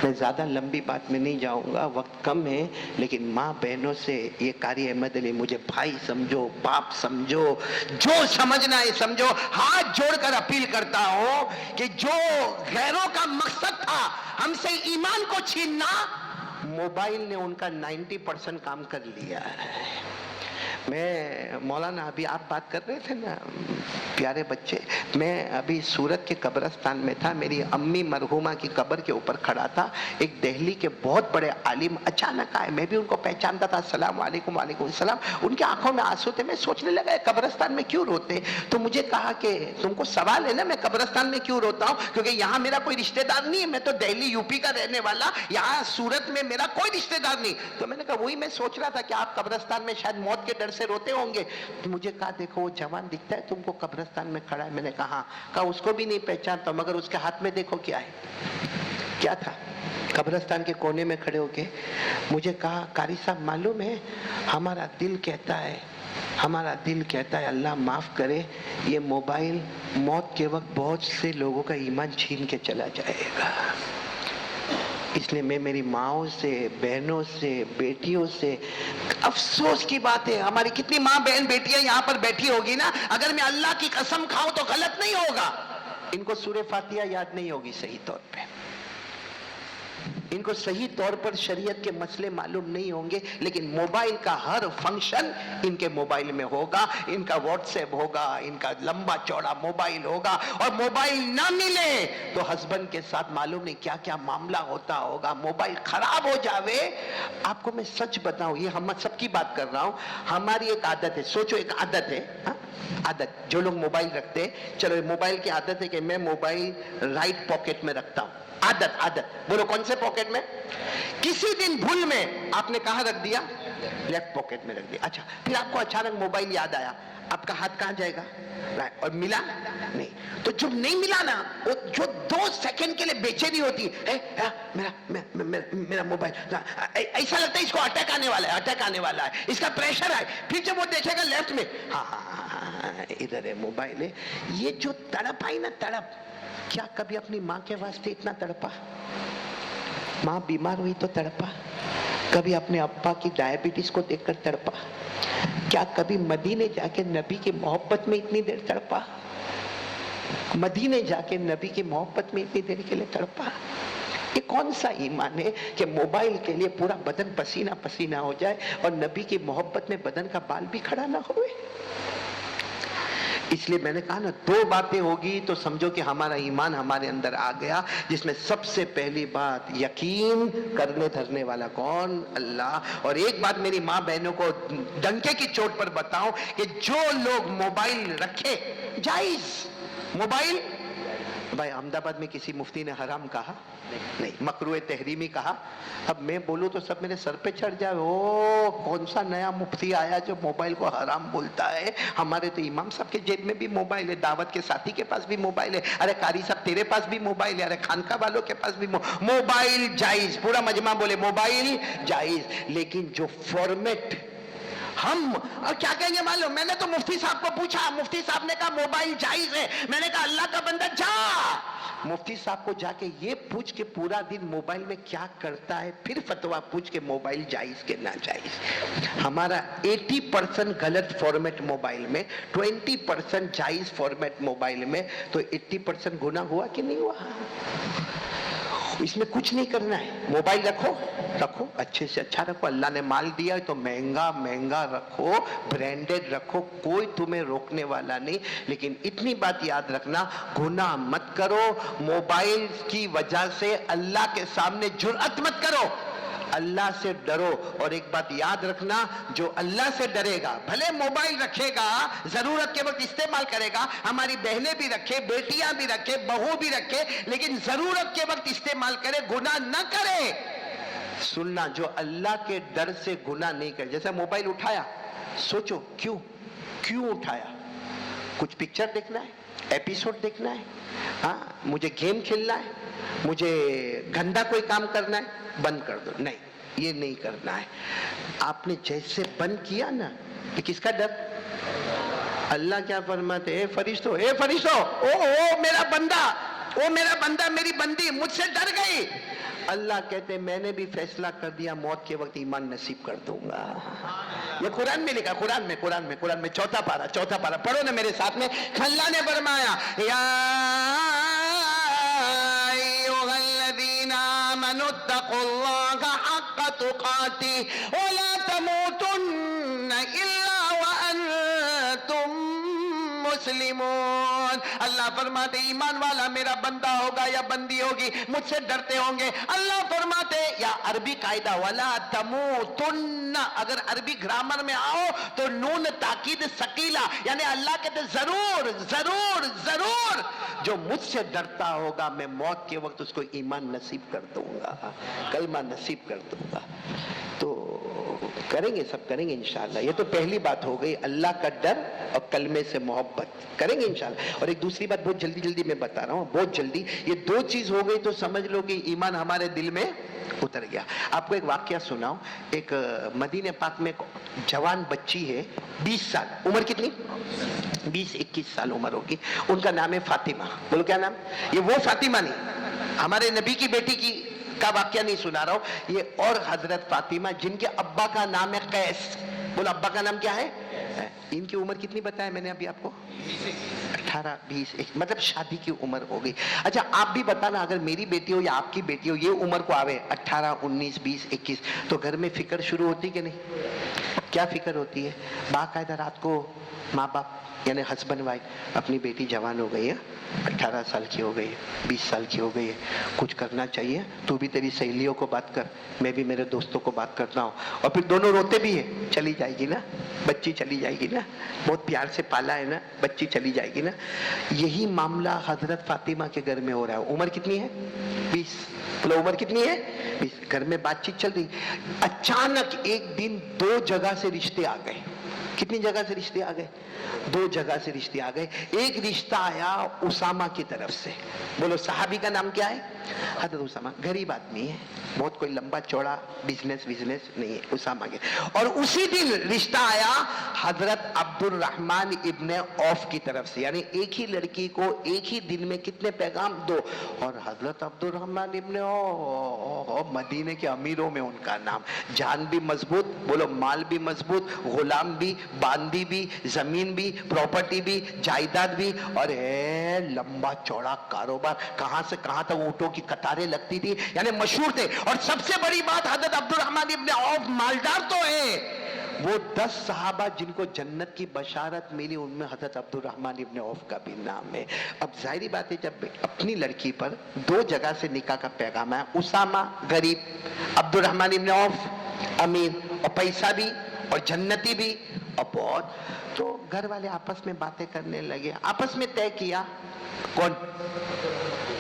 میں زیادہ لمبی بات میں نہیں جاؤں گا، وقت کم ہے، لیکن ماں بہنوں سے یہ قاری احمد علی مجھے بھائی سمجھو، باپ سمجھو، جو سمجھنا ہے سمجھو، ہاتھ جوڑ کر اپیل کرتا ہوں کہ جو غیروں کا مقصد تھا ہم سے ایمان کو چھیننا، موبائل نے ان کا 90% کام کر لیا ہے۔ میں مولانا ابھی آپ بات کر رہے تھے نا پیارے بچے، میں ابھی سورت کے قبرستان میں تھا، میری امی مرحومہ کی قبر کے اوپر کھڑا تھا، ایک دہلی کے بہت بڑے عالم اچانک آئے، میں بھی ان کو پہچانتا تھا، السلام علیکم، وعلیکم السلام، ان کی آنکھوں میں آنسو تھے، میں سوچنے لگا قبرستان میں کیوں روتے؟ تو مجھے کہا کہ تم کو سوال ہے نا میں قبرستان میں کیوں روتا ہوں؟ کیونکہ یہاں میرا کوئی رشتہ دار نہیں ہے، میں تو دہلی یوپی کا رہنے والا، یہاں سورت میں میرا کوئی رشتہ دار نہیں۔ تو میں نے کہا وہی میں سوچ رہا تھا کہ آپ قبرستان میں شاید موت کے ڈر سے روتے ہوں گے۔ تو مجھے کہا دیکھو وہ جوان دکھتا ہے تم کو قبرستان میں کھڑا ہے، میں نے کہا ہاں، کہا اس کو بھی نہیں پہچانتا، مگر اس کے ہاتھ میں دیکھو کیا ہے، کیا تھا؟ قبرستان کے کونے میں کھڑے ہو کے مجھے کہا قاری صاحب معلوم ہے ہمارا دل کہتا ہے اللہ معاف کرے یہ موبائل موت کے وقت بہت سے لوگوں کا ایمان چھین کے چلا جائے گا، اس لیے میں میری ماؤں سے، بہنوں سے، بیٹیوں سے، افسوس کی بات ہے ہماری کتنی ماں بہن بیٹیاں یہاں پر بیٹھی ہوگی نا، اگر میں اللہ کی قسم کھاؤں تو غلط نہیں ہوگا، ان کو سورہ فاتحہ یاد نہیں ہوگی صحیح طور پہ، ان کو صحیح طور پر شریعت کے مسئلے معلوم نہیں ہوں گے، لیکن موبائل کا ہر فنکشن ان کے موبائل میں ہوگا، ان کا واٹس ایپ ہوگا، ان کا لمبا چوڑا موبائل ہوگا، اور موبائل نہ ملے تو ہسبینڈ کے ساتھ معلوم نہیں کیا کیا معاملہ ہوتا ہوگا، موبائل خراب ہو جاوے۔ آپ کو میں سچ بتاؤں، یہ ہم سب کی بات کر رہا ہوں، ہماری ایک عادت ہے، سوچو ایک عادت ہے، عادت جو لوگ موبائل رکھتے ہیں، چلو موبائل کی عادت ہے کہ میں موبائل رائٹ پاکٹ میں رکھتا ہوں، عادت بولو کون سے پاکٹ میں؟ کسی دن بھول میں آپ نے کہاں رکھ دیا؟ لیفٹ پاکٹ میں رکھ دیا، اچھا پھر آپ کو اچانک موبائل یاد آیا، آپ کا ہاتھ کہاں جائے گا؟ اور ملا نہیں، تو جب نہیں ملا نا، جو 2 سیکنڈ کے لیے بے چینی ہوتی ہے، میرا موبائل، ایسا لگتا ہے اس کو اٹیک آنے والا ہے، اس کا پریشر ہے، پھر جب وہ دیکھے گا لیفٹ میں، ہاں ادھر ہے موبائل ہے، یہ جو تڑپ آئی نا تڑپ، کیا کبھی اپنی ماں کے واسطے اتنا تڑپا؟ ماں بیمار ہوئی تو تڑپا؟ کبھی اپنے ابا کی ڈائبٹیز کو دیکھ کر تڑپا؟ کیا کبھی مدینے جا کے نبی کی محبت میں اتنی دیر تڑپا؟ مدینے جا کے نبی کی محبت میں اتنی دیر کے لیے تڑپا؟ یہ کون سا ایمان ہے کہ موبائل کے لیے پورا بدن پسینہ پسینہ ہو جائے اور نبی کی محبت میں بدن کا بال بھی کھڑا نہ ہوئے؟ اس لیے میں نے کہا نا 2 باتیں ہوگی تو سمجھو کہ ہمارا ایمان ہمارے اندر آ گیا، جس میں سب سے پہلی بات یقین کرنے دھرنے والا کون؟ اللہ۔ اور ایک بات میری ماں بہنوں کو ڈنکے کی چوٹ پر بتاؤں کہ جو لوگ موبائل رکھے، جائز موبائل، بھائی احمد آباد میں کسی مفتی نے حرام کہا نہیں، مکروہ تحریمی کہا، اب میں بولوں تو سب میرے سر پہ چڑھ جائے، او کون سا نیا مفتی آیا جو موبائل کو حرام بولتا ہے؟ ہمارے تو امام صاحب کے جیب میں بھی موبائل ہے، دعوت کے ساتھی کے پاس بھی موبائل ہے، ارے قاری صاحب تیرے پاس بھی موبائل ہے، ارے خانقاہ والوں کے پاس بھی موبائل جائز، پورا مجمع بولے موبائل جائز، لیکن جو فارمیٹ ہم اور کیا کہیں گے معلوم؟ میں نے تو مفتی صاحب کو پوچھا، مفتی صاحب نے کہا موبائل جائز ہے، میں نے کہا اللہ کا بندہ جا مفتی صاحب کو جا کے یہ پوچھ کے پورا دن موبائل میں کیا کرتا ہے، پھر فتویٰ پوچھ کے موبائل جائز کے ناجائز۔ ہمارا 80% غلط فارمیٹ موبائل میں، 20% جائز فارمیٹ موبائل میں، تو 80% گناہ ہوا کہ نہیں ہوا؟ اس میں کچھ نہیں کرنا ہے، موبائل رکھو اچھے سے اچھا رکھو، اللہ نے مال دیا ہے تو مہنگا رکھو، برانڈڈ رکھو، کوئی تمہیں روکنے والا نہیں، لیکن اتنی بات یاد رکھنا گناہ مت کرو، موبائل کی وجہ سے اللہ کے سامنے جرأت مت کرو، اللہ سے ڈرو۔ اور ایک بات یاد رکھنا، جو اللہ سے ڈرے گا بھلے موبائل رکھے گا، ضرورت کے وقت استعمال کرے گا، ہماری بہنیں بھی رکھے، بیٹیاں بھی رکھے، بہو بھی رکھے، لیکن ضرورت کے وقت استعمال کرے، گناہ نہ کرے۔ سننا، جو اللہ کے ڈر سے گناہ نہیں کرے، جیسے موبائل اٹھایا، سوچو کیوں اٹھایا؟ کچھ پکچر دیکھنا ہے، ایپیسوڈ دیکھنا ہے، ہاں مجھے گیم کھیلنا ہے، مجھے گندا کوئی کام کرنا ہے، بند کر دو، نہیں یہ نہیں کرنا ہے۔ آپ نے جیسے بند کیا نا، کہ کس کا ڈر؟ اللہ کیا فرماتے؟ اے فرشتو او میرا بندہ، میری بندی مجھ سے ڈر گئی، اللہ کہتے میں نے بھی فیصلہ کر دیا موت کے وقت ایمان نصیب کر دوں گا. یہ قرآن میں لکھا, قرآن میں چوتھا پارہ پڑھو نا میرے ساتھ میں. اللہ نے فرمایا یا ایھا الذین آمنوا اتقوا اللہ حق تقاتہ ولا تموتن الا وانتم مسلمون. اللہ فرماتے ایمان والا میرا بندہ ہوگا یا بندی ہوگی مجھ سے ڈرتے ہوں گے. اللہ فرماتے یا عربی قاعدہ ولا تموتن, اگر عربی گرامر میں آؤ تو نون تاکید ثقیلہ, یعنی اللہ کہتے ضرور ضرور ضرور جو مجھ سے ڈرتا ہوگا میں موت کے وقت اس کو ایمان نصیب کر دوں گا, کلمہ نصیب کر دوں گا. تو کریں گے, سب کریں گے انشاءاللہ. یہ تو پہلی بات ہو گئی, اللہ کا ڈر اور کلمے سے محبت کریں گے انشاءاللہ. اور ایک دوسری بات بہت جلدی میں بتا رہا ہوں, بہت جلدی. یہ دو چیز ہو گئی تو سمجھ لو کہ ایمان ہمارے دل میں اتر گیا. آپ کو ایک واقعہ سناؤں. ایک مدینہ پاک میں جوان بچی ہے, 20 سال عمر, کتنی 20-21 سال عمر ہوگی. ان کا نام ہے فاطمہ. بولو کیا نام؟ یہ وہ فاطمہ نہیں, ہمارے نبی کی بیٹی کی کا واقعہ نہیں سنا رہا ہوں, یہ اور حضرت فاطمہ جن کے ابا کا نام ہے قیس. بولو ابا کا نام کیا ہے؟ ان کی عمر کتنی بتایا میں نے ابھی آپ کو؟ 18-20, مطلب شادی کی عمر ہو گئی. اچھا آپ بھی بتانا, اگر میری بیٹی ہو یا آپ کی بیٹی ہو یہ عمر کو آوے 18, 19, 20, 21, تو گھر میں فکر شروع ہوتی کہ نہیں؟ کیا فکر ہوتی ہے؟ باقاعدہ رات کو ماں باپ یعنی ہسبینڈ وائف, اپنی بیٹی جوان ہو گئی ہے, 18 سال کی ہو گئی ہے, 20 سال کی ہو گئی ہے, کچھ کرنا چاہیے, تو بھی تیری سہیلیوں کو بات کر, میں بھی میرے دوستوں کو بات کرتا ہوں. اور پھر دونوں روتے بھی ہیں, چلی جائے گی نا بچی, چلی جائے گی نا, بہت پیار سے پالا ہے نا, بچی چلی جائے گی نا. یہی معاملہ حضرت فاطمہ کے گھر میں ہو رہا ہے. عمر کتنی ہے؟ 20. بولو عمر کتنی ہے؟ 20. گھر میں بات چیت چل رہی, اچانک ایک دن 2 جگہ سے رشتے آ گئے. کتنی جگہ سے رشتے آ گئے؟ 2 جگہ سے رشتے آ گئے. ایک رشتہ آیا اسامہ کی طرف سے. بولو صحابی کا نام کیا ہے؟ حضرت اسامہ. غریب آدمی ہے, بہت کوئی لمبا چوڑا بزنس نہیں ہے, اسامہ کے. اور اسی دن رشتہ آیا حضرت عبد الرحمن ابن عوف کی طرف سے. یعنی ایک ہی لڑکی کو ایک ہی دن میں کتنے پیغام؟ 2. اور حضرت عبد الرحمن ابن عوف مدینے کے امیروں میں ان کا نام. جان بھی مضبوط, بولو مال بھی مضبوط, غلام بھی, باندی بھی, زمین بھی, پراپرٹی بھی, جائیداد بھی, اور لمبا چوڑا کاروبار. کہاں سے کہاں تک اونٹوں کی قطاریں لگتی تھی, یعنی مشہور تھے. اور سب سے بڑی بات حضرت عبد الرحمن ابن عوف مالدار تو ہے, وہ 10 صحابہ جن کو جنت کی بشارت ملی ان میں حضرت عبد الرحمن ابن عوف کا بھی نام ہے. اب ظاہری بات ہے جب اپنی لڑکی پر 2 جگہ سے نکاح کا پیغام ہے, اسامہ غریب, عبد الرحمن ابن عوف امیر, اور پیسہ بھی اور جنتی بھی, اور بہت, تو گھر والے آپس میں باتیں کرنے لگے. آپس میں طے کیا, کون؟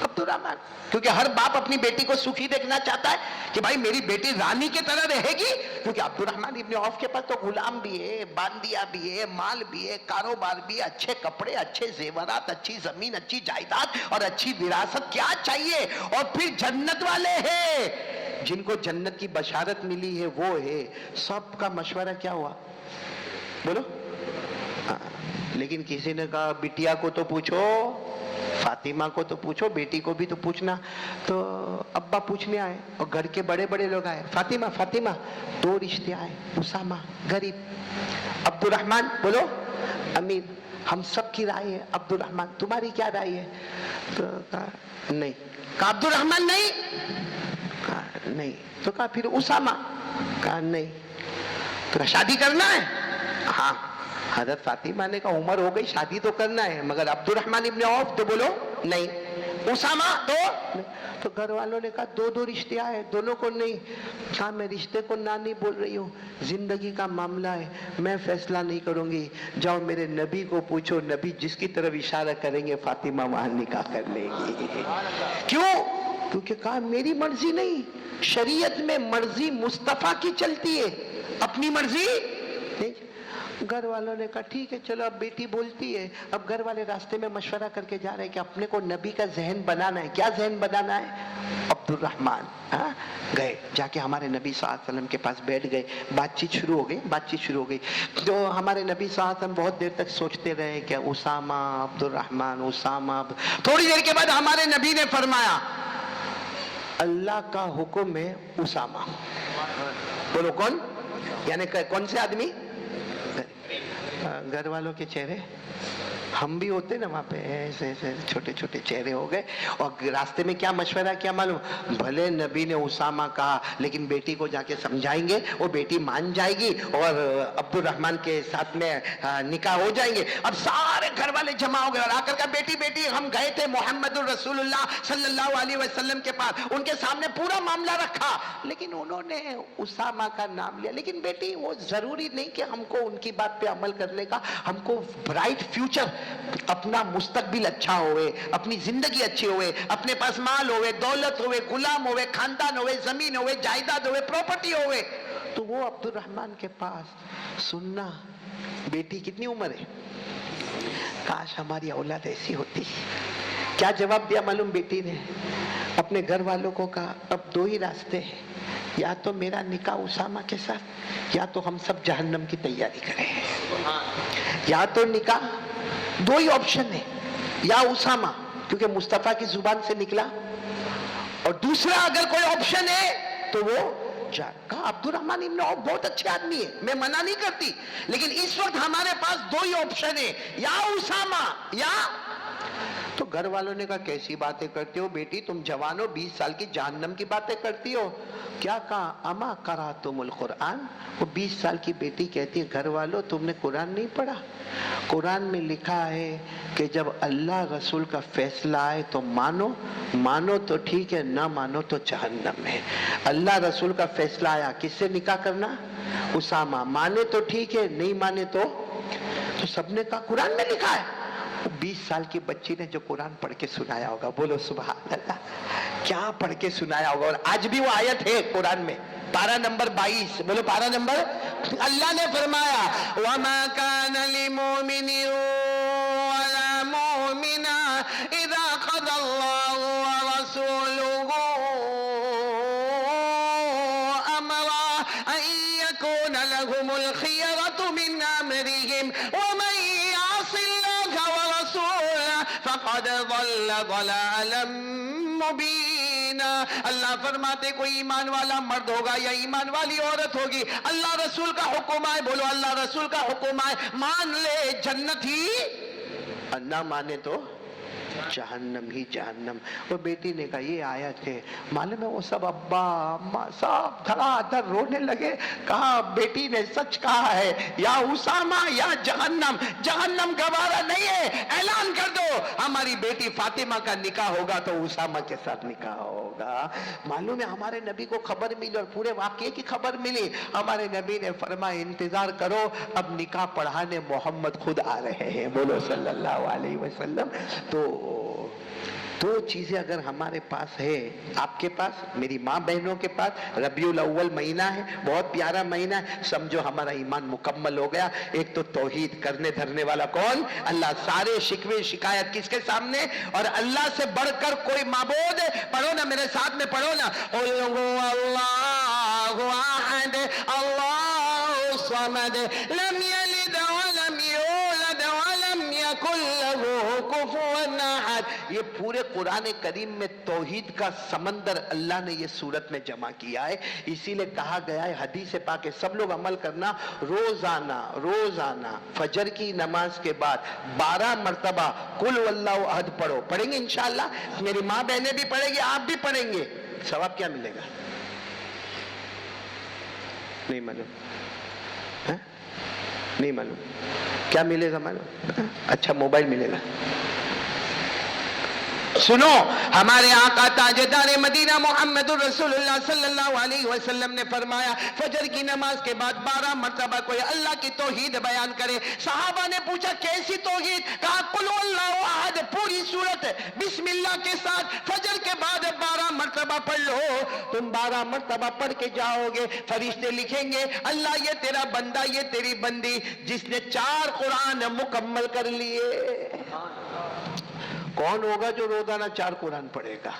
عبد الرحمن. کیونکہ ہر باپ اپنی بیٹی کو سکھی دیکھنا چاہتا ہے کہ بھائی میری بیٹی رانی کی طرح رہے گی. کیونکہ عبد الرحمن ابن عوف کے پاس تو غلام بھی ہے, باندیا بھی ہے, مال بھی ہے, کاروبار بھی, اچھے کپڑے, اچھے زیورات, اچھی زمین, اچھی جائیداد اور اچھی وراثت, کیا چاہیے؟ اور پھر جنت والے ہیں جن کو جنت کی بشارت ملی ہے, وہ ہے. سب کا مشورہ کیا ہوا؟ بولو. لیکن کسی نے کہا بٹیا کو تو پوچھو, فاطمہ کو تو پوچھو, بیٹی کو بھی تو پوچھنا. تو ابا پوچھنے آئے اور گھر کے بڑے بڑے لوگ آئے. فاطمہ 2 رشتے آئے, اسامہ غریب, عبد الرحمن بولو امیر. ہم سب کی رائے ہے عبد الرحمن, تمہاری کیا رائے ہے؟ تو کہا نہیں. کہا عبد الرحمن نہیں؟ کہا نہیں. تو کہا پھر اسامہ؟ کہا نہیں. تو کہا شادی کرنا ہے؟ ہاں. حضرت فاطمہ نے کہا عمر ہو گئی, شادی تو کرنا ہے, مگر عبد الرحمن ابن عوف تو بولو نہیں. اسامہ تو گھر والوں نے کہا 2 رشتے آئے, دونوں کو نہیں. کہا میں رشتے کو نہ نہیں بول رہی ہوں, زندگی کا معاملہ ہے, میں فیصلہ نہیں کروں گی. جاؤ میرے نبی کو پوچھو, نبی جس کی طرف اشارہ کریں گے فاطمہ وہاں نکاح کر لے گی. کیوں؟ کیونکہ کہا میری مرضی نہیں, شریعت میں مرضی مصطفیٰ کی چلتی ہے, اپنی مرضی نہیں. گھر والوں نے کہا ٹھیک ہے چلو, اب بیٹی بولتی ہے. اب گھر والے راستے میں مشورہ کر کے جا رہے ہیں کہ اپنے کو نبی کا ذہن بنانا ہے. کیا ذہن بنانا ہے؟ عبد الرحمن. گئے, جا کے ہمارے نبی صلی اللہ علیہ وسلم کے پاس بیٹھ گئے. بات چیت شروع ہو گئی. تو ہمارے نبی صلی اللہ علیہ وسلم بہت دیر تک سوچتے رہے کہ اسامہ, عبد الرحمن, اسامہ. تھوڑی دیر کے بعد ہمارے نبی نے فرمایا اللہ کا حکم ہے اسامہ. بولو کون؟ یعنی کون سے آدمی؟ گھر والوں کے چہرے ہم بھی ہوتے نا وہاں پہ ایسے ایسے چھوٹے چھوٹے چہرے ہو گئے. اور راستے میں کیا مشورہ کیا معلوم؟ بھلے نبی نے اسامہ کہا لیکن بیٹی کو جا کے سمجھائیں گے, وہ بیٹی مان جائے گی اور عبد الرحمن کے ساتھ میں نکاح ہو جائیں گے. اب سارے گھر والے جمع ہو گئے اور آ کر کہا بیٹی بیٹی ہم گئے تھے محمد الرسول اللہ صلی اللہ علیہ وسلم کے پاس, ان کے سامنے پورا معاملہ رکھا لیکن انہوں نے اسامہ کا نام لیا. لیکن بیٹی وہ ضروری نہیں کہ ہم کو ان کی بات پہ عمل کرنے کا, ہم کو برائٹ فیوچر, اپنا مستقبل اچھا ہوئے, اپنی زندگی اچھی ہوئے, اپنے پاس مال ہوئے, دولت ہوئے, غلام ہوئے, خاندان ہوئے, زمین ہوئے, جائیداد ہوئے, پراپرٹی ہوئے. تو وہ عبد الرحمن کے پاس سننا بیٹی کتنی عمر ہے, کاش ہماری اولاد ایسی ہوتی. کیا جواب دیا معلوم بیٹی نے؟ اپنے گھر والوں کو کہا اب دو ہی راستے ہیں, یا تو میرا نکاح اسامہ کے ساتھ یا تو ہم سب جہنم کی تیاری کریں. یا تو نکاح, دو ہی آپشن ہے, یا اسامہ کیونکہ مصطفیٰ کی زبان سے نکلا, اور دوسرا اگر کوئی آپشن ہے تو وہ کہا عبد الرحمن ابن عوف بہت اچھے آدمی ہے, میں منع نہیں کرتی, لیکن اس وقت ہمارے پاس دو ہی آپشن ہے, یا اسامہ یا. تو گھر والوں نے کہا کیسی باتیں کرتے ہو بیٹی, تم جوان ہو, 20 سال کی جہنم کی باتیں کرتی ہو. کیا کہا اما قرأتم القرآن. وہ 20 سال کی بیٹی کہتی ہے گھر والوں تم نے قرآن نہیں پڑھا؟ قرآن میں لکھا ہے کہ جب اللہ رسول کا فیصلہ آئے تو مانو, مانو تو ٹھیک ہے, نہ مانو تو جہنم ہے. اللہ رسول کا فیصلہ آیا کس سے نکاح کرنا؟ اسامہ. مانے تو ٹھیک ہے, نہیں مانے تو سب نے کہا قرآن میں لکھا ہے. 20 سال کی بچی نے جو قرآن پڑھ کے سنایا ہوگا, بولو سبحان اللہ, کیا پڑھ کے سنایا ہوگا. اور آج بھی وہ آیت ہے قرآن میں, پارہ نمبر 22, بولو پارہ نمبر. اللہ نے فرمایا وَمَا كَانَ لِمُؤْمِنٍ وَلَا مُؤْمِنَةٍ إِذَا قَضَى اللَّهُ وَرَسُولُهُ أَمْرًا أَن يَكُونَ لَهُمُ الْخِيَرَةُ مِنْ أَمْرِهِمْ وَمَن يَعْصِ اللَّهَ وَرَسُولَهُ فَقَدْ ضَلَّ ضَلَالًا مبینہ. اللہ فرماتے کوئی ایمان والا مرد ہوگا یا ایمان والی عورت ہوگی, اللہ رسول کا حکم آئے, بولو اللہ رسول کا حکم آئے, مان لے جنت ہی, نہ مانے تو جہنم ہی جہنم. وہ بیٹی نے کہا یہ آیت ہے. معلوم ہے وہ سب ابا اماں سب دھڑا دھڑ رونے لگے. کہا بیٹی نے سچ کہا ہے, یا اسامہ یا جہنم. جہنم گوارا نہیں ہے, اعلان کر دو ہماری بیٹی فاطمہ کا نکاح ہوگا تو اسامہ کے ساتھ نکاح ہوگا. معلوم ہے ہمارے نبی کو خبر ملی اور پورے واقعے کی خبر ملی. ہمارے نبی نے فرمایا انتظار کرو, اب نکاح پڑھانے محمد خود آ رہے ہیں, بولو صلی اللہ علیہ وسلم. تو دو چیزیں اگر ہمارے پاس ہے, آپ کے پاس, میری ماں بہنوں کے پاس, ربیع الاول مہینہ ہے, بہت پیارا مہینہ ہے, سمجھو ہمارا ایمان مکمل ہو گیا. ایک تو توحید کرنے دھرنے والا کون؟ اللہ. سارے شکوے شکایت کس کے سامنے؟ اور اللہ سے بڑھ کر کوئی معبود ہے؟ پڑھو نا میرے ساتھ میں, پڑھو نا, قل هو اللہ احد اللہ الصمد لم یلد ولم یولد ولم یکن له کفوا احد. یہ پورے قرآن کریم میں توحید کا سمندر اللہ نے یہ صورت میں جمع کیا ہے. اسی لیے کہا گیا ہے حدیث پاک ہے, سب لوگ عمل کرنا, روزانہ روزانہ فجر کی نماز کے بعد 12 مرتبہ قل واللہ احد پڑھو. پڑھیں گے انشاءاللہ, میری ماں بہنیں بھی پڑھیں گے, آپ بھی پڑھیں گے. ثواب کیا ملے گا نہیں معلوم, نہیں معلوم کیا ملے گا معلوم؟ اچھا موبائل ملے گا. سنو, ہمارے آقا تاجدار مدینہ محمد الرسول اللہ صلی اللہ علیہ وسلم نے فرمایا فجر کی نماز کے بعد 12 مرتبہ کوئی اللہ کی توحید بیان کرے. صحابہ نے پوچھا کیسی توحید؟ کہا قل اللہ احد, پوری سورت بسم اللہ کے ساتھ فجر کے بعد 12 مرتبہ پڑھ لو. تم 12 مرتبہ پڑھ کے جاؤ گے, فرشتے لکھیں گے اللہ یہ تیرا بندہ, یہ تیری بندی جس نے 4 قرآن مکمل کر لیے. کون ہوگا جو روزانہ 4 قرآن پڑھے گا؟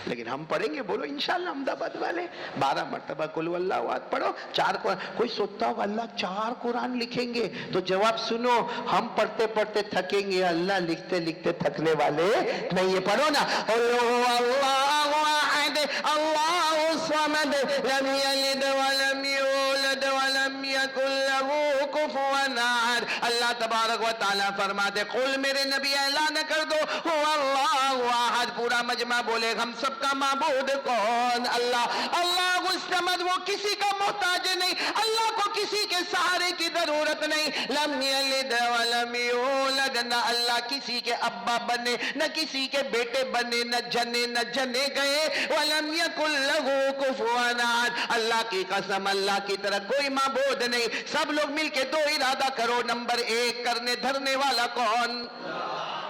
لیکن ہم پڑھیں گے, بولو انشاءاللہ احمد آباد والے 12 مرتبہ قل واللہ احد پڑھو, 4 قرآن. کوئی سوچتا ہو اللہ 4 قرآن لکھیں گے, تو جواب سنو, ہم پڑھتے پڑھتے تھکیں گے, اللہ لکھتے لکھتے تھکنے والے نہیں ہے. پڑھو نا اللہ احد اللہ الصمد لم یلد ولم یولد ولم یکن لہ کفوا احد. اللہ تبارک و تعالیٰ فرماتے قل میرے نبی اعلان کر دو هو اللہ احد. پورا مجمع بولے ہم سب کا معبود کون؟ اللہ. اللہ الصمد وہ کسی کا محتاج نہیں، اللہ کو کسی کے سہارے کی ضرورت نہیں. لم یلد ولم یولد، نہ اللہ کسی کے ابا بنے نہ کسی کے بیٹے بنے، نہ جنے گئے. ولم یکن لہ کفوا احد. اللہ کی قسم اللہ کی طرح کوئی معبود نہیں. سب لوگ مل کے دو ارادہ کرو. نمبر ایک، کرنے دھرنے والا کون؟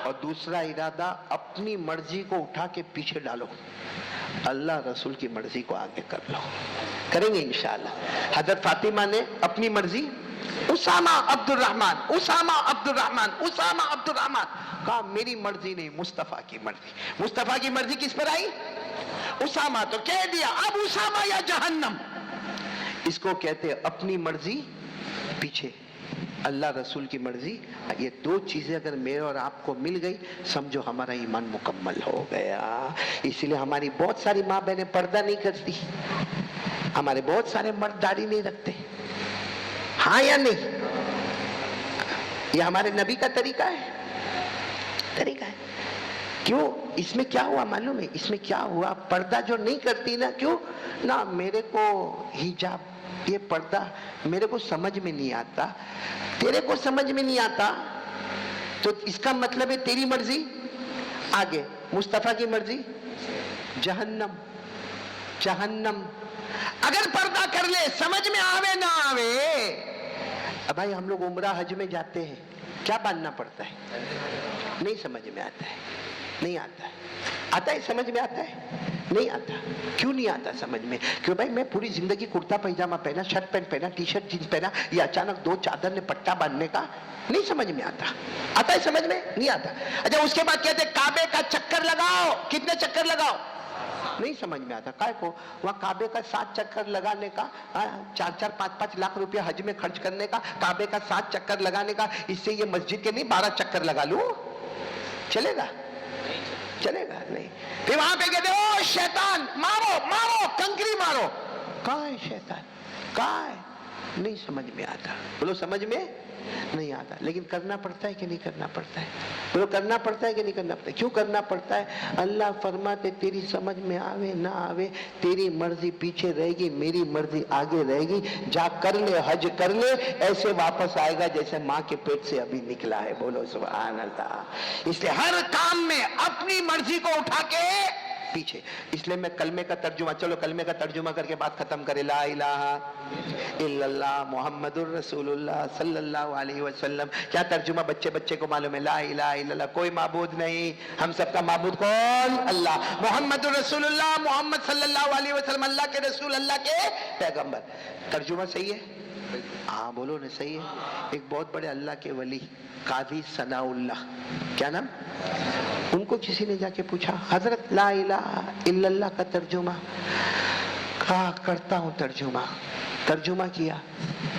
اور دوسرا ارادہ اپنی مرضی کو اٹھا کے پیچھے ڈالو، اللہ رسول کی مرضی کو آگے کر لو. کریں گے انشاءاللہ. حضرت فاطمہ نے اپنی مرضی اسامہ عبد الرحمن کہا میری مرضی نہیں، مصطفیٰ کی مرضی. مصطفیٰ کی مرضی کس پر آئی؟ اسامہ. تو کہہ دیا اب اسامہ یا جہنم. اس کو کہتے اپنی مرضی پیچھے، اللہ رسول کی مرضی. یہ دو چیزیں اگر میرے اور آپ کو مل گئی سمجھو ہمارا ایمان مکمل ہو گیا. اس لیے ہماری بہت ساری ماں بہنیں پردہ نہیں کرتی، ہمارے بہت سارے مرد داڑھی نہیں رکھتے. ہاں یا نہیں؟ یہ ہمارے نبی کا طریقہ ہے. کیوں؟ اس میں کیا ہوا معلوم ہے؟ اس میں کیا ہوا؟ پردہ جو نہیں کرتی نا، کیوں نہ؟ میرے کو حجاب، یہ پردہ میرے کو سمجھ میں نہیں آتا، تیرے کو سمجھ میں نہیں آتا، تو اس کا مطلب ہے تیری مرضی آگے، مصطفیٰ کی مرضی جہنم. اگر پردہ کر لے سمجھ میں آوے نہ آوے. بھائی ہم لوگ عمرہ حج میں جاتے ہیں، کیا باندھنا پڑتا ہے؟ نہیں سمجھ میں آتا ہے. نہیں آتا ہے. آتا ہے سمجھ میں آتا ہے؟ نہیں آتا. کیوں نہیں آتا سمجھ میں؟ کیوں بھائی میں پوری زندگی کرتا پائجامہ پہنا، شرٹ پینٹ پہنا، ٹی شرٹ جینس پہنا، یہ اچانک دو چادر نے پٹا باندھنے کا نہیں سمجھ میں آتا. آتا ہے سمجھ میں؟ نہیں آتا. اچھا اس کے بعد کہتے کعبے کا چکر لگاؤ. کتنے چکر لگاؤ؟ نہیں سمجھ میں آتا. کائے کو؟ وہاں کعبے کا 7 چکر لگانے کا، 4-4 5-5 لاکھ روپیہ حج میں خرچ کرنے کا، کعبے کا 7 چکر لگانے کا، اس سے یہ مسجد کے نہیں 12 چکر لگا لوں، چلے گا؟ نہیں. پھر وہاں پہ کہتے او شیطان مارو کنکری مارو. کہاں ہے شیطان؟ کہاں ہے؟ نہیں سمجھ میں آتا. بولو سمجھ میں نہیں آتا. لیکن کرنا پڑتا ہے کہ نہیں کرنا پڑتا ہے؟ بولو کرنا پڑتا ہے کہ نہیں کرنا پڑتا ہے؟ کیوں کرنا پڑتا ہے؟ اللہ فرماتے تیری سمجھ میں آوے نہ آوے، تیری مرضی پیچھے رہے گی، میری مرضی آگے رہے گی. جا کر لے، حج کر لے، ایسے واپس آئے گا جیسے ماں کے پیٹ سے ابھی نکلا ہے. بولو سبحان اللہ. اس لیے ہر کام میں اپنی مرضی کو اٹھا کے پیچھے. اس لیے میں کلمے کا ترجمہ، چلو کلمے کا ترجمہ کر کے بات ختم کرے. لا الہ الا اللہ محمد الرسول اللہ صلی اللہ علیہ وسلم. کیا ترجمہ بچے کو معلوم ہے؟ لا الہ الا اللہ، کوئی معبود نہیں، ہم سب کا معبود کون؟ اللہ. محمد الرسول اللہ، محمد صلی اللہ علیہ وسلم اللہ کے رسول، اللہ کے پیغمبر. ترجمہ صحیح ہے؟ ہاں بولو نا صحیح ہے. ایک بہت بڑے اللہ کے ولی قاضی ثناء اللہ، کیا نام؟ ان کو کسی نے جا کے پوچھا حضرت لا الہ الا اللہ کا ترجمہ. کہا کرتا ہوں ترجمہ کیا.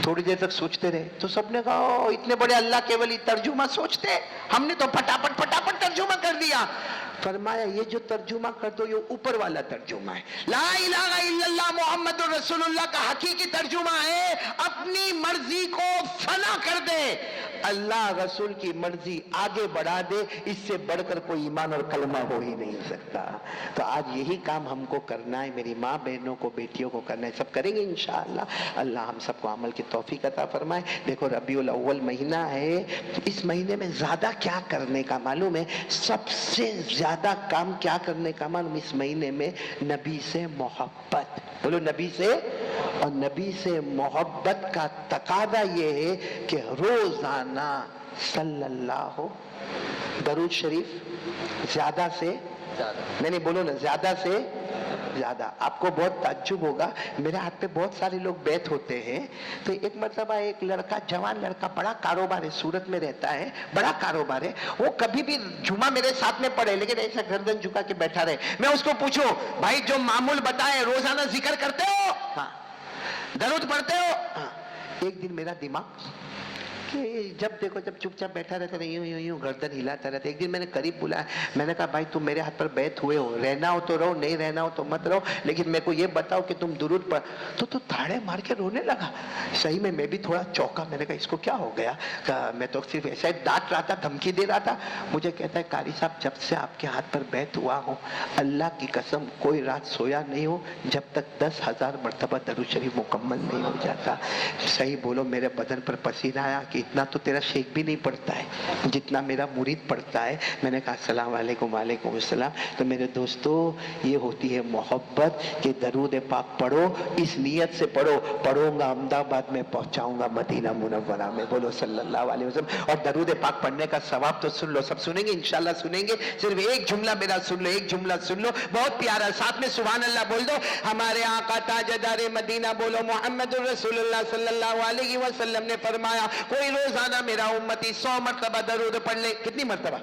تھوڑی دیر تک سوچتے رہے تو سب نے کہا اتنے بڑے اللہ کے ولی ترجمہ سوچتے، ہم نے تو پٹاپٹ ترجمہ کر دیا. فرمایا یہ جو ترجمہ کر دو یہ اوپر والا ترجمہ ہے. لا الہ الا اللہ محمد رسول اللہ کا حقیقی ترجمہ ہے اپنی مرضی کو فنا کر دے، اللہ رسول کی مرضی آگے بڑھا دے. اس سے بڑھ کر کوئی ایمان اور کلمہ ہو ہی نہیں سکتا. تو آج یہی کام ہم کو کرنا ہے، میری ماں بہنوں کو بیٹیوں کو کرنا ہے. سب کریں گے انشاءاللہ. اللہ ہم سب کو عمل کی توفیق عطا فرمائے. دیکھو ربیع الاول مہینہ ہے، اس مہینے میں زیادہ کیا کرنے کا معلوم ہے؟ سب سے زیادہ کام کیا کرنے کا معلوم؟ اس مہینے میں نبی سے محبت. بولو نبی سے. اور نبی سے محبت کا تقاضا یہ ہے کہ روزانہ صلی اللہ درود شریف زیادہ سے زیادہ، نہیں بولو نا زیادہ سے زیادہ. آپ کو بہت تعجب ہوگا، میرے ہاتھ پہ بہت سارے لوگ بیت ہوتے ہیں. تو ایک مرتبہ ایک لڑکا، جوان لڑکا، بڑا کاروبار ہے، سورت میں رہتا ہے، بڑا کاروبار ہے. وہ کبھی بھی جمعہ میرے ساتھ میں پڑھے لیکن ایسا گردن جھکا کے بیٹھا رہے. میں اس کو پوچھوں بھائی جو معمول بتائے روزانہ ذکر کرتے ہو؟ ہاں. درود پڑھتے ہو؟ ہاں. ایک دن میرا دماغ کہ جب دیکھو جب چپ چاپ بیٹھا رہتا ہے، یوں یوں یوں گردن ہلاتا رہتا ہے. ایک دن میں نے قریب بلایا، میں نے کہا بھائی تم میرے ہاتھ پر بیعت ہوئے ہو، رہنا ہو تو رہو، نہیں رہنا ہو تو مت رہو، لیکن میرے کو یہ بتاؤ کہ تم درود پڑھ. تو تھاڑے مار کے رونے لگا. صحیح میں بھی تھوڑا چوکا. میں نے کہا اس کو کیا ہو گیا؟ میں تو صرف ایسا ڈانٹ رہا تھا، دھمکی دے رہا تھا. مجھے کہتا ہے قاری صاحب جب سے آپ کے ہاتھ پر بیعت ہوا ہوں، اللہ کی قسم کوئی رات سویا نہیں ہوں جب تک 10,000 مرتبہ درود شریف مکمل نہیں ہو جاتا. صحیح بولو، میرے بدن پر پسینہ آیا کہ اتنا تو تیرا شیخ بھی نہیں پڑھتا ہے جتنا میرا مرید پڑھتا ہے. میں نے کہا السلام علیکم. وعلیکم السلام. تو میرے دوستو، یہ ہوتی ہے محبت کہ درود پاک پڑھو، اس نیت سے پڑھو، پڑھوں گا احمد آباد میں، پہنچاؤں گا مدینہ منورہ میں. بولو صلی اللہ علیہ وسلم. اور درود پاک پڑھنے کا ثواب تو سن لو، سب سنیں گے انشاءاللہ سنیں گے. صرف ایک جملہ میرا سن لو، ایک جملہ سن لو، بہت پیارا. ساتھ میں سبحان اللہ بول دو. ہمارے آقا تاجدار مدینہ بولو محمد الرسول اللہ صلی اللہ علیہ وسلم نے فرمایا کوئی روزانہ میرا امتی 100 مرتبہ درود پڑھ لے. کتنی مرتبہ؟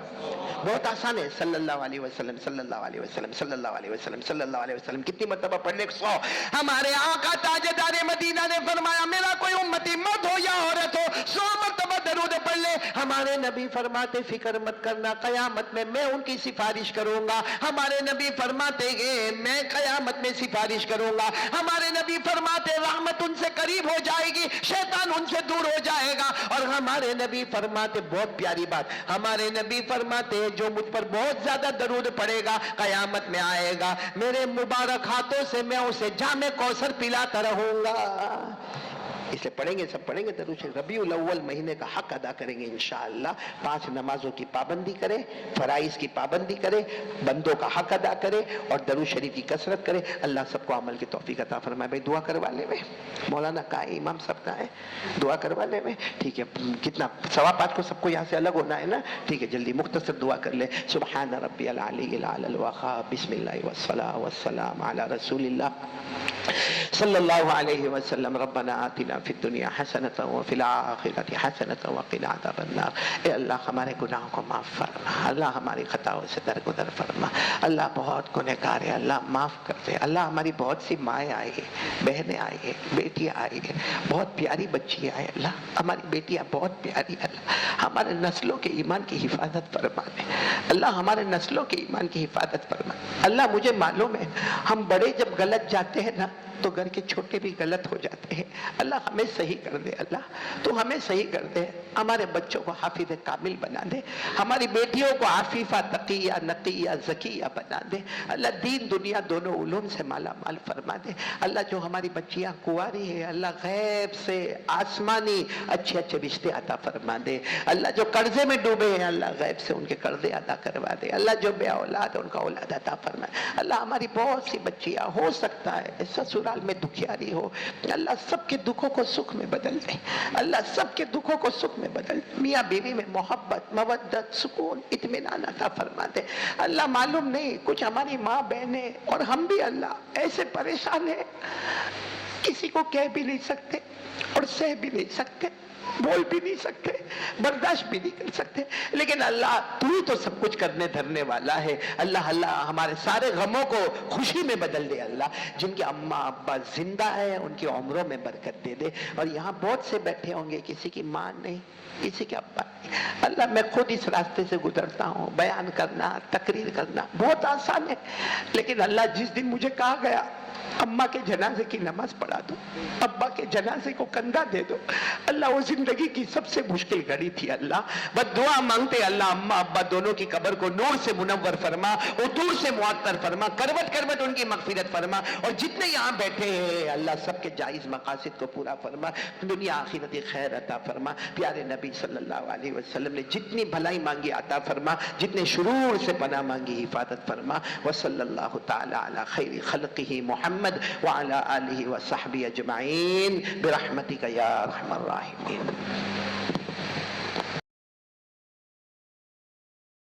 بہت آسان ہے. صلی اللہ علیہ وسلم، صلی اللہ علیہ وسلم، صلی اللہ علیہ وسلم، صلی اللہ علیہ وسلم. کتنی مرتبہ پڑھ لے؟ 100. ہمارے آقا تاجدار مدینہ نے فرمایا میرا کوئی امتی مرد ہو یا عورت ہو 100 مرتبہ درود پڑھ لے. ہمارے نبی فرماتے فکر مت کرنا، قیامت میں ان کی سفارش کروں گا. ہمارے نبی فرماتے ہیں میں قیامت میں سفارش کروں گا. ہمارے نبی فرماتے رحمت ان سے قریب ہو جائے گی، شیطان ان سے دور ہو جائے گا. اور ہمارے نبی فرماتے، بہت پیاری بات، ہمارے نبی فرماتے جو مجھ پر بہت زیادہ درود پڑے گا قیامت میں آئے گا، میرے مبارک ہاتھوں سے میں اسے جام کوثر پلاتا رہوں گا. اسے پڑھیں گے، سب پڑھیں گے درود شریف. ربیع الاول مہینے کا حق ادا کریں گے انشاءاللہ. 5 نمازوں کی پابندی کرے، فرائض کی پابندی کرے، بندوں کا حق ادا کرے اور درود شریف کی کثرت کرے. اللہ سب کو عمل کی توفیق عطا فرمائے. بھائی دعا کروا لے میں، مولانا کا ہے، امام سب کا ہے، دعا کروا لے میں. ٹھیک ہے، کتنا سوا 5 کو سب کو یہاں سے الگ ہونا ہے نا. ٹھیک ہے، جلدی مختصر دعا کر لے. سبحان ربی العلی الاعلی الوقار، بسم اللہ والصلاة والسلام علی رسول اللہ صلی اللہ علیہ وسلم. ربنا آتنا فی الدنیا حسنۃ وفی الآخرۃ حسنۃ وقنا عذاب النار. اے اللہ ہمارے گناہوں کو معاف فرما، اللہ ہماری خطاؤں سے درگزر فرما. اللہ بہت گنہگار ہے، اللہ معاف کر دے. اللہ ہماری بہت سی مائیں آئی ہیں، بہنیں آئی ہیں، بیٹیاں آئی ہیں، بہت پیاری بچی آئی. اللہ ہماری بیٹیاں بہت پیاری. اللہ ہمارے نسلوں کے ایمان کی حفاظت فرما دے. اللہ ہمارے نسلوں کے ایمان کی حفاظت فرما. اللہ مجھے معلوم ہے ہم بڑے جب غلط جاتے ہیں نا تو گھر کے چھوٹے بھی غلط ہو جاتے ہیں. اللہ ہمیں صحیح کر دے. اللہ تو ہمیں صحیح کر دے. ہمارے بچوں کو حافظ کامل بنا دے. ہماری بیٹیوں کو عفیفہ، تقیہ، نقیہ، زکیہ بنا دے. اللہ دین دنیا دونوں علوم سے مالا مال فرما دے. اللہ جو ہماری بچیاں کنواری ہیں، اللہ غیب سے آسمانی اچھے اچھے رشتے عطا فرما دے. اللہ جو قرضے میں ڈوبے ہیں، اللہ غیب سے ان کے قرضے ادا کروا دے. اللہ جو بے اولاد ہے ان کا اولاد عطا فرما. اللہ ہماری بہت سی بچیاں، ہو سکتا ہے سسرال میں دکھیاری ہو، اللہ سب کے دکھوں کو سکھ میں بدل دے. اللہ سب کے دکھوں کو سکھ میں بدل دے. میاں بیوی میں محبت، مودت، سکون، اطمینان عطا فرما دے. اللہ معلوم نہیں کچھ ہماری ماں بہنیں اور ہم بھی اللہ ایسے پریشان ہیں، کسی کو کہہ بھی نہیں سکتے اور سہ بھی نہیں سکتے، بول بھی نہیں سکتے، برداشت بھی نہیں کر سکتے. لیکن اللہ تو ہی تو سب کچھ کرنے دھرنے والا ہے. اللہ ہمارے سارے غموں کو خوشی میں بدل دے. اللہ جن کے اماں ابا زندہ ہے ان کی عمروں میں برکت دے دے. اور یہاں بہت سے بیٹھے ہوں گے کسی کی ماں نہیں، کسی کے ابا نہیں. اللہ میں خود اس راستے سے گزرتا ہوں. بیان کرنا، تقریر کرنا بہت آسان ہے، لیکن اللہ جس دن مجھے کہا گیا اماں کے جنازے کی نماز پڑھا دو، ابا کے جنازے کو کندھا دے دو، اللہ وہ زندگی کی سب سے مشکل گھڑی تھی. اللہ بس دعا مانگتے، اللہ اماں ابا دونوں کی قبر کو نور سے منور فرما، عطور سے معطر فرما، کروٹ کروٹ ان کی مغفرت فرما. اور جتنے یہاں بیٹھے ہیں اللہ سب کے جائز مقاصد کو پورا فرما، دنیا آخرت خیر عطا فرما. پیارے نبی صلی اللہ علیہ وسلم نے جتنی بھلائی مانگی عطا فرما، جتنے شرور سے پناہ مانگی حفاظت فرما. وصلی اللہ تعالی علی خیر خلقہ محمد وعلى آلہ وصحبہ اجمعین برحمتک یا ارحم الراحمین.